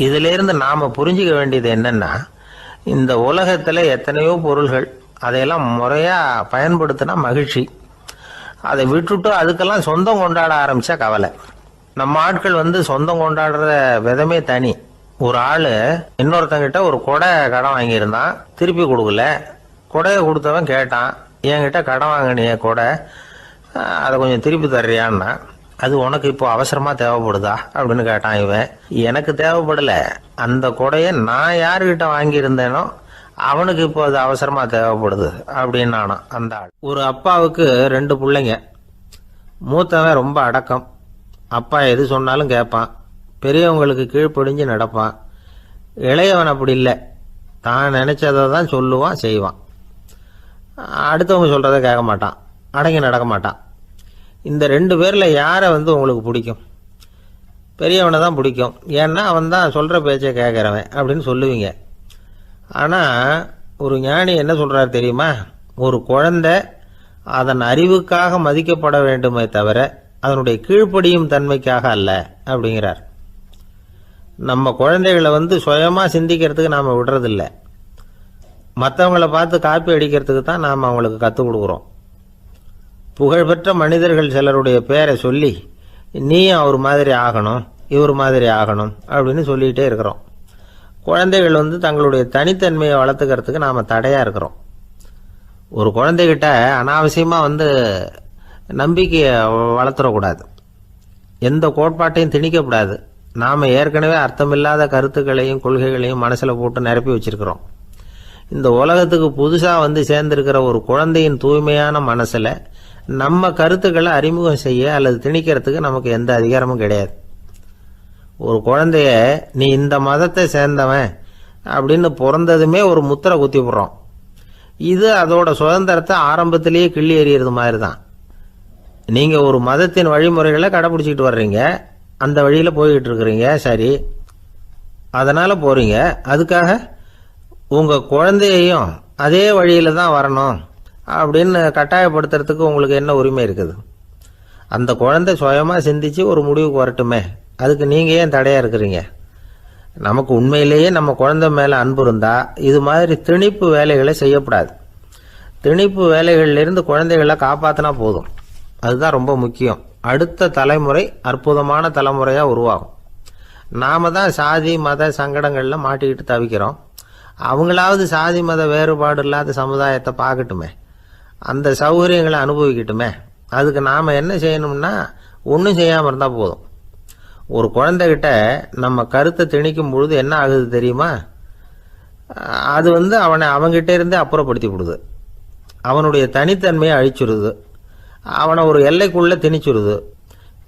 Speaker 1: இதிலிருந்து நாம புரிஞ்சுக்க வேண்டியது என்னன்னா, இந்த உலகத்துல எத்தனையோ பொருள்கள், அதையெல்லாம் முறையா பயன்படுத்தினா மகிழ்ச்சி. அதை விட்டுட்டு அதுக்கெல்லாம் சொந்தம் கொண்டாட ஆரம்பிச்சா கவலை. நம்ம ஆட்கள் சொந்தம் கொண்டாடுற விதமே தனி. ஒரு ஆளு இன்னொருத்தங்கிட்ட ஒரு கொடை கடன் வாங்கியிருந்தான், திருப்பி கொடுக்கல. கொடையை கொடுத்தவன் கேட்டான், என்கிட்ட கடன் வாங்கினிய கொடை, அதை கொஞ்சம் திருப்பி தர்றியான்னா. அது உனக்கு இப்போ அவசரமா தேவைப்படுதா அப்படின்னு கேட்டான் இவன். எனக்கு தேவைப்படல, அந்த கொடையை நான் யாருக்கிட்ட வாங்கியிருந்தேனோ அவனுக்கு இப்போ அது அவசரமா தேவைப்படுது அப்படின்னு அந்த ஆள். ஒரு அப்பாவுக்கு 2 பிள்ளைங்க. மூத்தவன் ரொம்ப அடக்கம், அப்பா எது சொன்னாலும் கேட்பான், பெரியவங்களுக்கு கீழ்ப்படிஞ்சு நடப்பான். இளையவன் அப்படி இல்லை, தான் நினைச்சதை தான் சொல்லுவான், செய்வான். அடுத்தவங்க சொல்றதை கேட்க மாட்டான், அடங்கி நடக்க மாட்டான். இந்த 2 பேர்ல யாரை உங்களுக்கு பிடிக்கும்? பெரியவனை தான் பிடிக்கும், ஏன்னா அவன் தான் சொல்ற பேச்சை கேட்கறவன் அப்படின்னு சொல்லுவீங்க. ஆனா ஒரு ஞானி என்ன சொல்றாரு தெரியுமா? ஒரு குழந்தை அதன் அறிவுக்காக மதிக்கப்பட வேண்டுமே தவிர அதனுடைய கீழ்ப்படியும் தன்மைக்காக அல்ல அப்படிங்கிறார். நம்ம குழந்தைகளை சுயமா சிந்திக்கிறதுக்கு நாம விடுறதில்லை, மற்றவங்களை பார்த்து காப்பி அடிக்கிறதுக்கு தான் நாம் அவங்களுக்கு கற்றுக் கொடுக்குறோம். புகழ்பெற்ற மனிதர்கள் சிலருடைய பேரை சொல்லி நீயும் அவர் மாதிரி ஆகணும், இவர் மாதிரி ஆகணும் அப்படின்னு சொல்லிகிட்டே இருக்கிறோம். குழந்தைகள் தங்களுடைய தனித்தன்மையை வளர்த்துக்கிறதுக்கு நாம் தடையாக இருக்கிறோம். ஒரு குழந்தைகிட்ட அனாவசியமாக நம்பிக்கையை வளர்த்துடக்கூடாது, எந்த கோட்பாட்டையும் திணிக்கக்கூடாது. நாம் ஏற்கனவே அர்த்தமில்லாத கருத்துக்களையும் கொள்கைகளையும் மனசில் போட்டு நிரப்பி வச்சிருக்கிறோம். இந்த உலகத்துக்கு புதுசாக சேர்ந்திருக்கிற ஒரு குழந்தையின் தூய்மையான மனசில் நம்ம கருத்துக்களை அறிமுகம் செய்ய அல்லது திணிக்கிறதுக்கு நமக்கு எந்த அதிகாரமும் கிடையாது. ஒரு குழந்தைய நீ இந்த மதத்தை சேர்ந்தவன் அப்படின்னு பிறந்ததுமே ஒரு முத்திரை குத்தி விடுறோம். இது அதோட சுதந்திரத்தை ஆரம்பத்திலேயே கிள்ளி எறிகிறது மாதிரி தான். நீங்கள் ஒரு மதத்தின் வழிமுறைகளை கடைப்பிடிச்சிக்கிட்டு வர்றீங்க, அந்த வழியில் போய்கிட்டு இருக்கிறீங்க, சரி, அதனால் போகிறீங்க. அதுக்காக உங்கள் குழந்தையையும் அதே வழியில் தான் வரணும் அப்படின்னு கட்டாயப்படுத்துறதுக்கு உங்களுக்கு என்ன உரிமை இருக்குது? அந்த குழந்தை சுயமாக சிந்திச்சு ஒரு முடிவுக்கு வரட்டுமே, அதுக்கு நீங்கள் ஏன் தடையாக இருக்கிறீங்க? நமக்கு உண்மையிலேயே நம்ம குழந்தை மேலே அன்பு இருந்தால் இது மாதிரி திணிப்பு வேலைகளை செய்யக்கூடாது. திணிப்பு வேலைகளிலிருந்து குழந்தைகளை காப்பாற்றினா போதும். அதுதான் ரொம்ப முக்கியம். அடுத்த தலைமுறை அற்புதமான தலைமுறையாக உருவாகும். நாம் தான் சாதி மத சங்கடங்களில் மாட்டிக்கிட்டு தவிக்கிறோம். அவங்களாவது சாதி மத வேறுபாடு இல்லாத சமுதாயத்தை பார்க்கட்டுமே, அந்த சௌகரியங்களை அனுபவிக்கட்டுமே. அதுக்கு நாம் என்ன செய்யணும்னா ஒன்றும் செய்யாமல் இருந்தால் போதும். ஒரு குழந்தைகிட்ட நம்ம கருத்தை திணிக்கும் பொழுது என்ன ஆகுது தெரியுமா? அது அவனை அவங்ககிட்ட இருந்தே அப்புறப்படுத்தி விடுது. அவனுடைய தனித்தன்மையை அழிச்சுடுது. அவனை ஒரு எல்லைக்குள்ளே திணிச்சுடுது.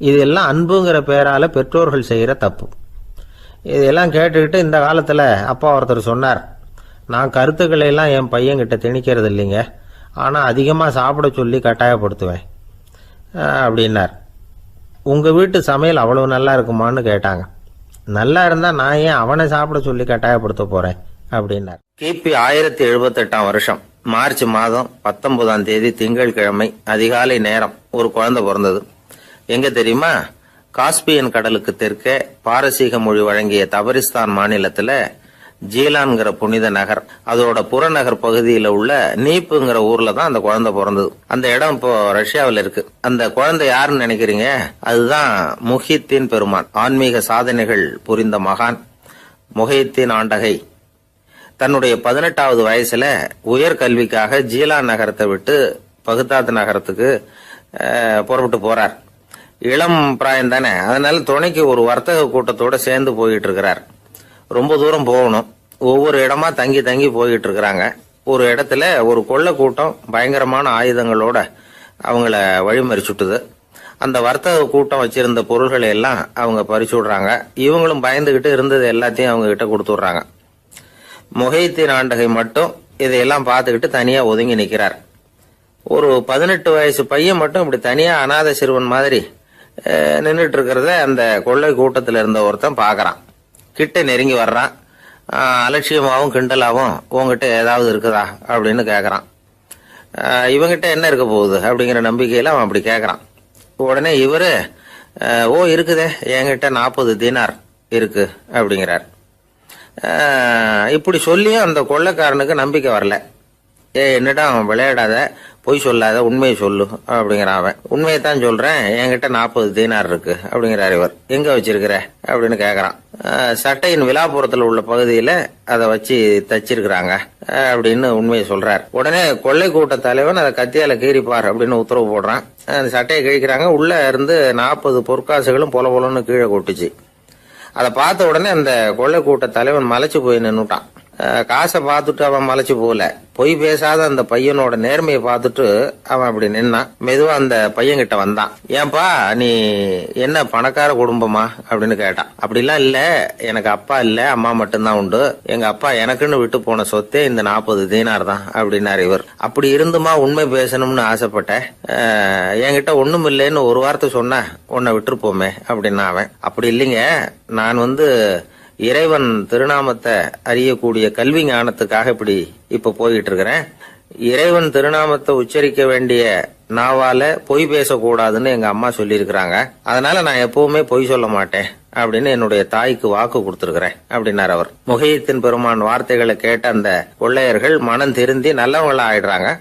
Speaker 1: இதெல்லாம் அன்புங்கிற பேரால் பெற்றோர்கள் செய்கிற தப்பு. இதெல்லாம் கேட்டுக்கிட்டு இந்த காலத்தில் அப்பா ஒருத்தர் சொன்னார், நான் கருத்துக்களை எல்லாம் என் பையன்கிட்ட திணிக்கிறது இல்லைங்க, ஆனால் அதிகமாக சாப்பிட சொல்லி கட்டாயப்படுத்துவேன் அப்படின்னார். உங்கள் வீட்டு சமையல் அவ்வளோ நல்லா இருக்குமான்னு கேட்டாங்க. நல்லா இருந்தால் நான் ஏன் அவனை சாப்பிட சொல்லி கட்டாயப்படுத்த போகிறேன் அப்படின்னார். கிபி 1078 மார்ச் மாதம் 19 திங்கட்கிழமை அதிகாலை நேரம் ஒரு குழந்தை பிறந்தது. எங்க தெரியுமா? காஸ்பியன் கடலுக்கு தெற்கே பாரசீக மொழி வழங்கிய தபரிஸ்தான் மாநிலத்துல ஜீலான்கிற புனித நகர், அதோட புறநகர் பகுதியில் உள்ள நீப்புங்கிற ஊர்ல தான் அந்த குழந்தை பிறந்தது. அந்த இடம் இப்போ ரஷ்யாவில் இருக்கு. அந்த குழந்தை யாருன்னு நினைக்கிறீங்க? அதுதான் முஹித்தீன் பெருமான், ஆன்மீக சாதனைகள் புரிந்த மகான் முஹித்தீன் ஆண்டகை. தன்னுடைய 18வது வயசுல உயர்கல்விக்காக ஜீலான் நகரத்தை விட்டு பகுதாத் நகரத்துக்கு புறப்பட்டு போறார். இளம் பிராயம் தானே, அதனால துணைக்கு ஒரு வர்த்தக கூட்டத்தோட சேர்ந்து போயிட்டு இருக்கிறார். ரொம்ப தூரம் போகணும். ஒவ்வொரு இடமா தங்கி தங்கி போயிட்டு இருக்கிறாங்க. ஒரு இடத்துல ஒரு கொள்ளை கூட்டம் பயங்கரமான ஆயுதங்களோட அவங்கள வழிமறிச்சுட்டுது. அந்த வர்த்தக கூட்டம் வச்சிருந்த பொருள்களை எல்லாம் அவங்க பறிச்சு விடுறாங்க. இவங்களும் பயந்துகிட்டு இருந்தது எல்லாத்தையும் அவங்க கிட்ட கொடுத்துடுறாங்க. முஹித்தீன் ஆண்டகை மட்டும் இதையெல்லாம் பார்த்துக்கிட்டு தனியா ஒதுங்கி நிற்கிறார். ஒரு 18 வயசு பையன் மட்டும் இப்படி தனியா அநாத சிறுவன் மாதிரி நின்றுட்டு இருக்கிறத அந்த கொள்ளை கூட்டத்தில் இருந்த ஒருத்தன் பாக்குறான். கிட்ட நெருங்கி வர்றான். அலட்சியமாகவும் கிண்டலாகவும் உங்ககிட்ட ஏதாவது இருக்குதா அப்படின்னு கேட்கறான். இவங்கிட்ட என்ன இருக்க போகுது அப்படிங்கிற நம்பிக்கையில அவன் அப்படி கேட்கறான். உடனே இவரு ஓ இருக்குதே, என்கிட்ட 40 தீனார் இருக்கு அப்படிங்கிறார். இப்படி சொல்லியும் அந்த கொள்ளைக்காரனுக்கு நம்பிக்கை வரல. என்னடா அவன் விளையாடாத, பொய் சொல்லாத, உண்மையை சொல்லு அப்படிங்கிறான் அவன். உண்மையைத்தான் சொல்றேன், என்கிட்ட 40 தீனார் இருக்கு அப்படிங்கிறார் இவர். எங்க வச்சிருக்கிற அப்படின்னு கேக்குறான். சட்டையின் விழாப்புறத்துல உள்ள பகுதியில அதை வச்சு தச்சிருக்கிறாங்க அப்படின்னு உண்மையை சொல்றார். உடனே கொள்ளை கூட்ட தலைவன் அதை கத்தியால கீறிப்பார் அப்படின்னு உத்தரவு போடுறான். அந்த சட்டையை கிழிக்கிறாங்க. உள்ள இருந்து 40 பொற்காசுகளும் பொல பொலன்னு கீழே கொட்டுச்சு. அதை பார்த்த உடனே அந்த கொள்ளை கூட்ட தலைவன் மலைச்சு போய் நின்னுட்டான். காசை பார்த்துட்டு அவன் மலைச்சு போகல, பொய் பேசாத அந்த பையனோட நேர்மையை பார்த்துட்டு அவன் அப்படி நின்னான். மெதுவா அந்த பையன் கிட்ட வந்தான். ஏன்பா நீ என்ன பணக்கார குடும்பமா அப்படின்னு கேட்டான். அப்படிலாம் இல்ல, எனக்கு அப்பா இல்ல, அம்மா மட்டும்தான் உண்டு. எங்க அப்பா எனக்குன்னு விட்டு போன சொத்தே இந்த 40 தீனார் தான் அப்படின்னாரு இவர். அப்படி இருந்துமா உண்மை பேசணும்னு ஆசைப்பட்டேன், என்கிட்ட ஒண்ணும் இல்லைன்னு ஒரு வார்த்தை சொன்ன உன்னை விட்டுருப்போமே அப்படின்னா அவன். அப்படி இல்லைங்க, நான் இறைவன் திருநாமத்தை அறியக்கூடிய கல்வி ஞானத்துக்காக இப்ப போயிட்டு இருக்கிறேன். இறைவன் திருநாமத்தை உச்சரிக்க வேண்டிய நாவால பொய் பேசக்கூடாதுன்னு எங்க அம்மா சொல்லியிருக்கிறாங்க. அதனால நான் எப்பவுமே பொய் சொல்ல மாட்டேன் அப்படின்னு என்னுடைய தாய்க்கு வாக்கு கொடுத்திருக்கிறேன் அப்படின்னார் அவர். முஹித்தீன் பெருமான் வார்த்தைகளை கேட்ட அந்த கொள்ளையர்கள் மனம் திருந்தி நல்லவங்களா ஆயிடுறாங்க.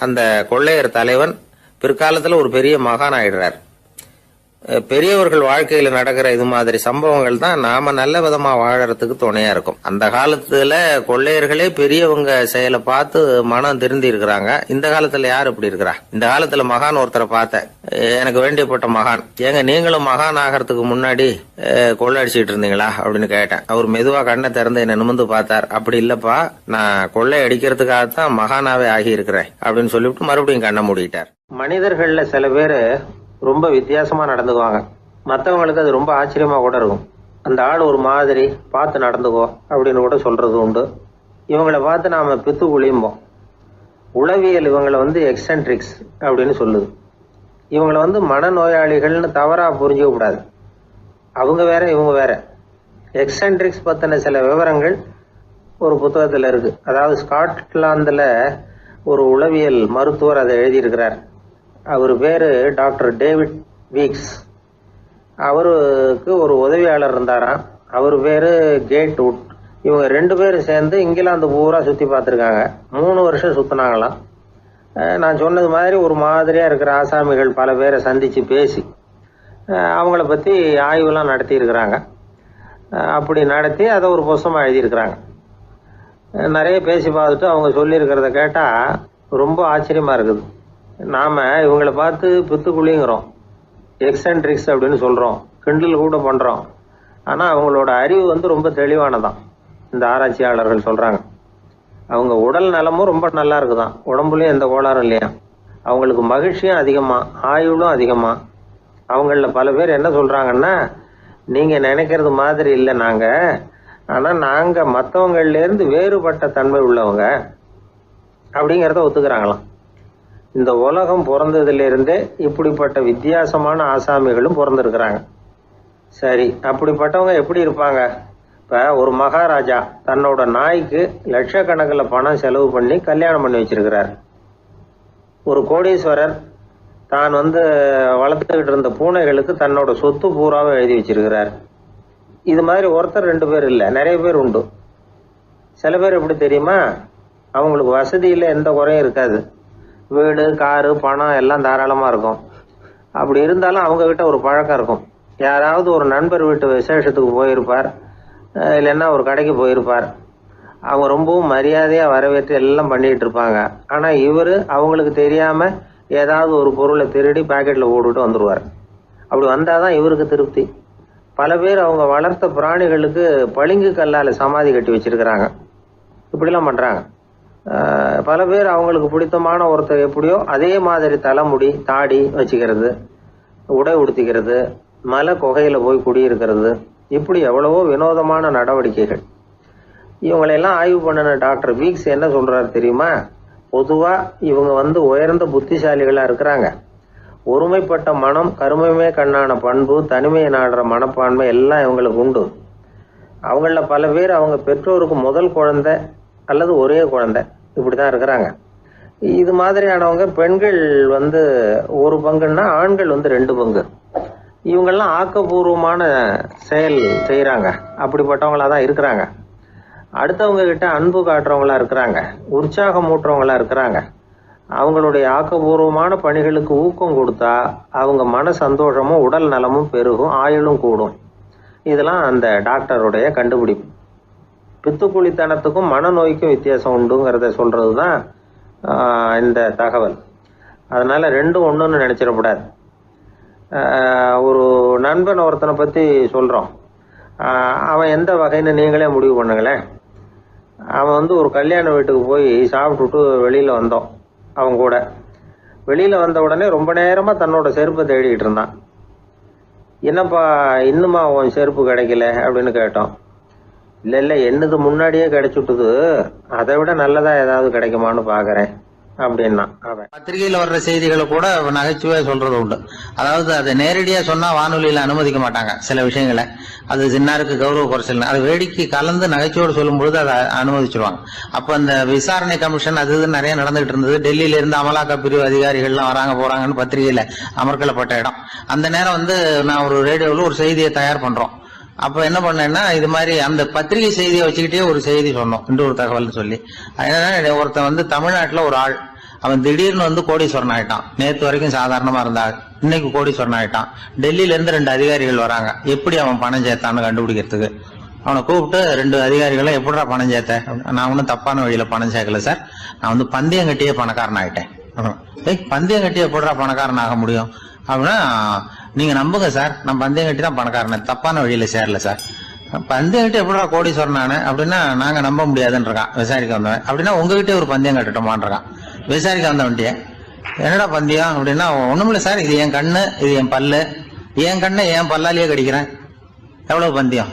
Speaker 1: அந்த கொள்ளையர் தலைவன் பிற்காலத்துல ஒரு பெரிய மகான் ஆயிடுறார். பெரியவர்கள் வாழ்க்கையில நடக்கிற இது மாதிரி சம்பவங்கள் தான் நாம நல்ல விதமா வாழறதுக்கு துணையா இருக்கும். அந்த காலத்துல கொள்ளையர்களே பெரியவங்க செயலை பார்த்து மனம் திருந்தி இருக்கிறாங்க. இந்த காலத்துல யாரு இப்படி இருக்கிறா? இந்த காலத்துல மகான் ஒருத்தரை பார்த்தேன், எனக்கு வேண்டியப்பட்ட மகான். ஏங்க நீங்களும் மகான் ஆகிறதுக்கு முன்னாடி கொள்ளை அடிச்சுட்டு இருந்தீங்களா அப்படின்னு கேட்டேன். அவர் மெதுவா கண்ணை திறந்து என்ன நிமிந்து பார்த்தார். அப்படி இல்லப்பா, நான் கொள்ளை அடிக்கிறதுக்காகத்தான் மகானாவே ஆகி இருக்கிறேன் அப்படின்னு சொல்லிவிட்டு மறுபடியும் கண்ணை மூடிட்டார். மனிதர்கள்ல சில பேரு ரொம்ப வித்தியாசமா நடந்துக்குவாங்க. மற்றவங்களுக்கு அது ரொம்ப ஆச்சரியமா கூட இருக்கும். அந்த ஆள் ஒரு மாதிரி பார்த்து நடந்துக்கோ அப்படின்னு கூட சொல்றது உண்டு. இவங்களை பார்த்து நாம பித்து குளியும்போம். உளவியல் இவங்களை எக்ஸென்ட்ரிக்ஸ் அப்படின்னு சொல்லுது. இவங்களை மனநோயாளிகள்னு தவறா புரிஞ்சுக்க கூடாது. அவங்க வேற இவங்க வேற. எக்ஸென்ட்ரிக்ஸ் பத்தின சில விவரங்கள் ஒரு புத்தகத்துல இருக்கு. அதாவது ஸ்காட்லாந்துல ஒரு உளவியல் மருத்துவர் அதை எழுதியிருக்கிறார். அவர் பேரு டாக்டர் டேவிட் வீக்ஸ். அவருக்கு ஒரு உதவியாளர் இருந்தாராம். அவர் பேரு கேட் வுட். இவங்க 2 பேரும் சேர்ந்து இங்கிலாந்து பூரா சுத்தி பார்த்துருக்காங்க. 3 வருஷம் சுத்தினாங்களாம். நான் சொன்னது மாதிரி ஒரு மாதிரியா இருக்கிற ஆசாமிகள் பல பேரை சந்திச்சு பேசி அவங்கள பத்தி ஆய்வுலாம் நடத்தி இருக்கிறாங்க. அப்படி நடத்தி அதை ஒரு புஸ்தகமா எழுதியிருக்கிறாங்க. நிறைய பேசி பார்த்துட்டு அவங்க சொல்லியிருக்கிறத கேட்டா ரொம்ப ஆச்சரியமா இருக்குது. நாம இவங்களை பார்த்து பித்துக்குழிங்கிறோம், எக்ஸென்ட்ரிக்ஸ் அப்படின்னு சொல்றோம், கிண்டல் கூட பண்றோம். ஆனா அவங்களோட அறிவு ரொம்ப தெளிவானதான். இந்த ஆராய்ச்சியாளர்கள் சொல்றாங்க. அவங்க உடல் நலமும் ரொம்ப நல்லா இருக்குதான், உடம்புலயும் எந்த கோளாறும் இல்லையா. அவங்களுக்கு மகிழ்ச்சியும் அதிகமா, ஆயுளும் அதிகமா. அவங்கள பல பேர் என்ன சொல்றாங்கன்னா, நீங்க நினைக்கிறது மாதிரி இல்லை நாங்க, ஆனா நாங்க மற்றவங்கள்ல இருந்து வேறுபட்ட தன்மை உள்ளவங்க அப்படிங்கிறத ஒத்துக்கிறாங்களாம். இந்த உலகம் பிறந்ததுல இருந்தே இப்படிப்பட்ட வித்தியாசமான ஆசாமிகளும் பிறந்திருக்கிறாங்க. சரி, அப்படிப்பட்டவங்க எப்படி இருப்பாங்க? இப்ப ஒரு மகாராஜா தன்னோட நாய்க்கு லட்சக்கணக்கில் பணம் செலவு பண்ணி கல்யாணம் பண்ணி வச்சிருக்கிறார். ஒரு கோடீஸ்வரர் தான் வளர்த்துக்கிட்டு இருந்த பூனைகளுக்கு தன்னோட சொத்து பூராவை எழுதி வச்சிருக்கிறார். இது மாதிரி ஒருத்தர் 2 பேர் இல்லை, நிறைய பேர் உண்டு. சில பேர் எப்படி தெரியுமா, அவங்களுக்கு வசதியில் எந்த குறையும் இருக்காது. வீடு, காரு, பணம் எல்லாம் தாராளமா இருக்கும். அப்படி இருந்தாலும் அவங்க கிட்ட ஒரு பழக்கம் இருக்கும். யாராவது ஒரு நண்பர் வீட்டு விசேஷத்துக்கு போயிருப்பார், இல்லைன்னா ஒரு கடைக்கு போயிருப்பார். அவங்க ரொம்பவும் மரியாதையா வரவேற்று எல்லாம் பண்ணிட்டு இருப்பாங்க. ஆனா இவரு அவங்களுக்கு தெரியாம ஏதாவது ஒரு பொருளை திருடி பாக்கெட்ல போட்டுட்டு வந்துருவார். அப்படி வந்தாதான் இவருக்கு திருப்தி. பல பேர் அவங்க வளர்த்த பிராணிகளுக்கு பளிங்கு கல்லால சமாதி கட்டி வச்சிருக்கிறாங்க. இப்படிலாம் பண்றாங்க. பல பேர் அவங்களுக்கு பிடித்தமான ஒருத்தர் எப்படியோ அதே மாதிரி தலைமுடி, தாடி வச்சுக்கிறது, உடை உடுத்திக்கிறது, மலை குகையில போய் குடியிருக்கிறது, இப்படி எவ்வளவோ வினோதமான நடவடிக்கைகள். இவங்களையெல்லாம் ஆய்வு பண்ணின டாக்டர் வீக்ஸ் என்ன சொல்றாரு தெரியுமா? பொதுவா இவங்க உயர்ந்த புத்திசாலிகளா இருக்கிறாங்க. ஒருமைப்பட்ட மனம், கருமையுமே கண்ணான பண்பு, தனிமையை நாடுற மனப்பான்மை எல்லாம் இவங்களுக்கு உண்டு. அவங்கள பல பேர் அவங்க பெற்றோருக்கு முதல் குழந்தை அல்லது ஒரே குழந்தை இப்படிதான் இருக்கிறாங்க. இது மாதிரியானவங்க பெண்கள் 1 பங்குன்னா ஆண்கள் 2 பங்கு. இவங்கெல்லாம் ஆக்கப்பூர்வமான செயல் செய்யறாங்க. அப்படிப்பட்டவங்களா தான் இருக்கிறாங்க. அடுத்தவங்க கிட்ட அன்பு காட்டுறவங்களா இருக்கிறாங்க, உற்சாகம் ஊட்டுறவங்களா இருக்கிறாங்க. அவங்களுடைய ஆக்கப்பூர்வமான பணிகளுக்கு ஊக்கம் கொடுத்தா அவங்க மன சந்தோஷமும் உடல் நலமும் பெருகும், ஆயுளும் கூடும். இதெல்லாம் அந்த டாக்டருடைய கண்டுபிடிப்பு. பித்துக்குழித்தனத்துக்கும் மனநோய்க்கும் வித்தியாசம் உண்டுங்கிறத சொல்றதுதான் இந்த தகவல். அதனால 2ம் ஒண்ணுன்னு நினைச்சிடக்கூடாது. ஒரு நண்பன் ஒருத்தனை பத்தி சொல்றோம். அவன் எந்த வகைன்னு நீங்களே முடிவு பண்ணுங்களேன். அவன் ஒரு கல்யாண வீட்டுக்கு போய் சாப்பிட்டுட்டு வெளியில வந்தோம். அவன் கூட வெளியில வந்த உடனே ரொம்ப நேரமா தன்னோட செருப்பை தேடிட்டு இருந்தான். என்னப்பா இன்னுமா உன் செருப்பு கிடைக்கல அப்படின்னு கேட்டோம். இல்ல என்னது முன்னாடியே கிடைச்சுட்டுது, அதை விட நல்லதா ஏதாவது கிடைக்குமான்னு பாக்குறேன் அப்படின்னா. அவன் பத்திரிகையில வர்ற செய்திகளை கூட நகைச்சுவையா சொல்றது உண்டு. அதாவது அதை நேரடியா சொன்னா வானொலியில அனுமதிக்க மாட்டாங்க சில விஷயங்களை. அது சின்னாருக்கு கௌரவ குறைச்சல், அது வேடிக்கை கலந்து நகைச்சுவோடு சொல்லும் பொழுது அதை அனுமதிச்சிருவாங்க. அப்ப அந்த விசாரணை கமிஷன் அது நிறைய நடந்துகிட்டு இருந்தது. டெல்லியில இருந்து அமலாக்க பிரிவு அதிகாரிகள்லாம் வராங்க போறாங்கன்னு பத்திரிகையில அமர்க்கப்பட்ட இடம். அந்த நேரம் நான் ஒரு ரேடியோவில் ஒரு செய்தியை தயார் பண்றோம். அப்ப என்ன பண்ணேன்னா, இது மாதிரி அந்த பத்திரிகை செய்தியை வச்சுக்கிட்டே ஒரு செய்தி சொன்னோம், இன்னொரு தகவல் சொல்லி. அதனால ஒருத்தன் தமிழ்நாட்டுல ஒரு ஆள், அவன் திடீர்னு கோடீஸ்வரன் ஆயிட்டான். நேற்று வரைக்கும் சாதாரணமா இருந்தாள், இன்னைக்கு கோடீஸ்வரன் ஆயிட்டான். டெல்லியில இருந்து 2 அதிகாரிகள் வராங்க. எப்படி அவன் பணம் சேர்த்தான்னு கண்டுபிடிக்கிறதுக்கு அவனை கூப்பிட்டு 2 அதிகாரிகளை எப்படா பணம் சேர்த்த? நான் ஒன்னும் தப்பான வழியில பணம் சேர்க்கல சார், நான் பந்தயம் கட்டியே பணக்காரன் ஆயிட்டேன். பந்தயம் கட்டி எப்படா பணக்காரன் ஆக முடியும் அப்படின்னா, நீங்க நம்புங்க சார், நான் பந்தயம் கட்டி தான் பணக்காரன், தப்பான வழியில சேரல சார். பந்தயம் கட்டி எப்படா கோடீஸ்வரன் அப்படின்னா நாங்க நம்ப முடியாதுன்னு இருக்கான் விசாரிக்க வந்தவன். அப்படின்னா உங்ககிட்ட ஒரு பந்தயம் கட்டட்டுமான் இருக்கான் விசாரிக்க வந்தவன்ட்டிய. என்னடா பந்தயம் அப்படின்னா, ஒண்ணுமில்ல சார், இது என் கண்ணு, இது என் பல்லு, என் கண்ணை என் பல்லாலேயே கடிக்கிறேன்,
Speaker 2: எவ்வளவு பந்தயம்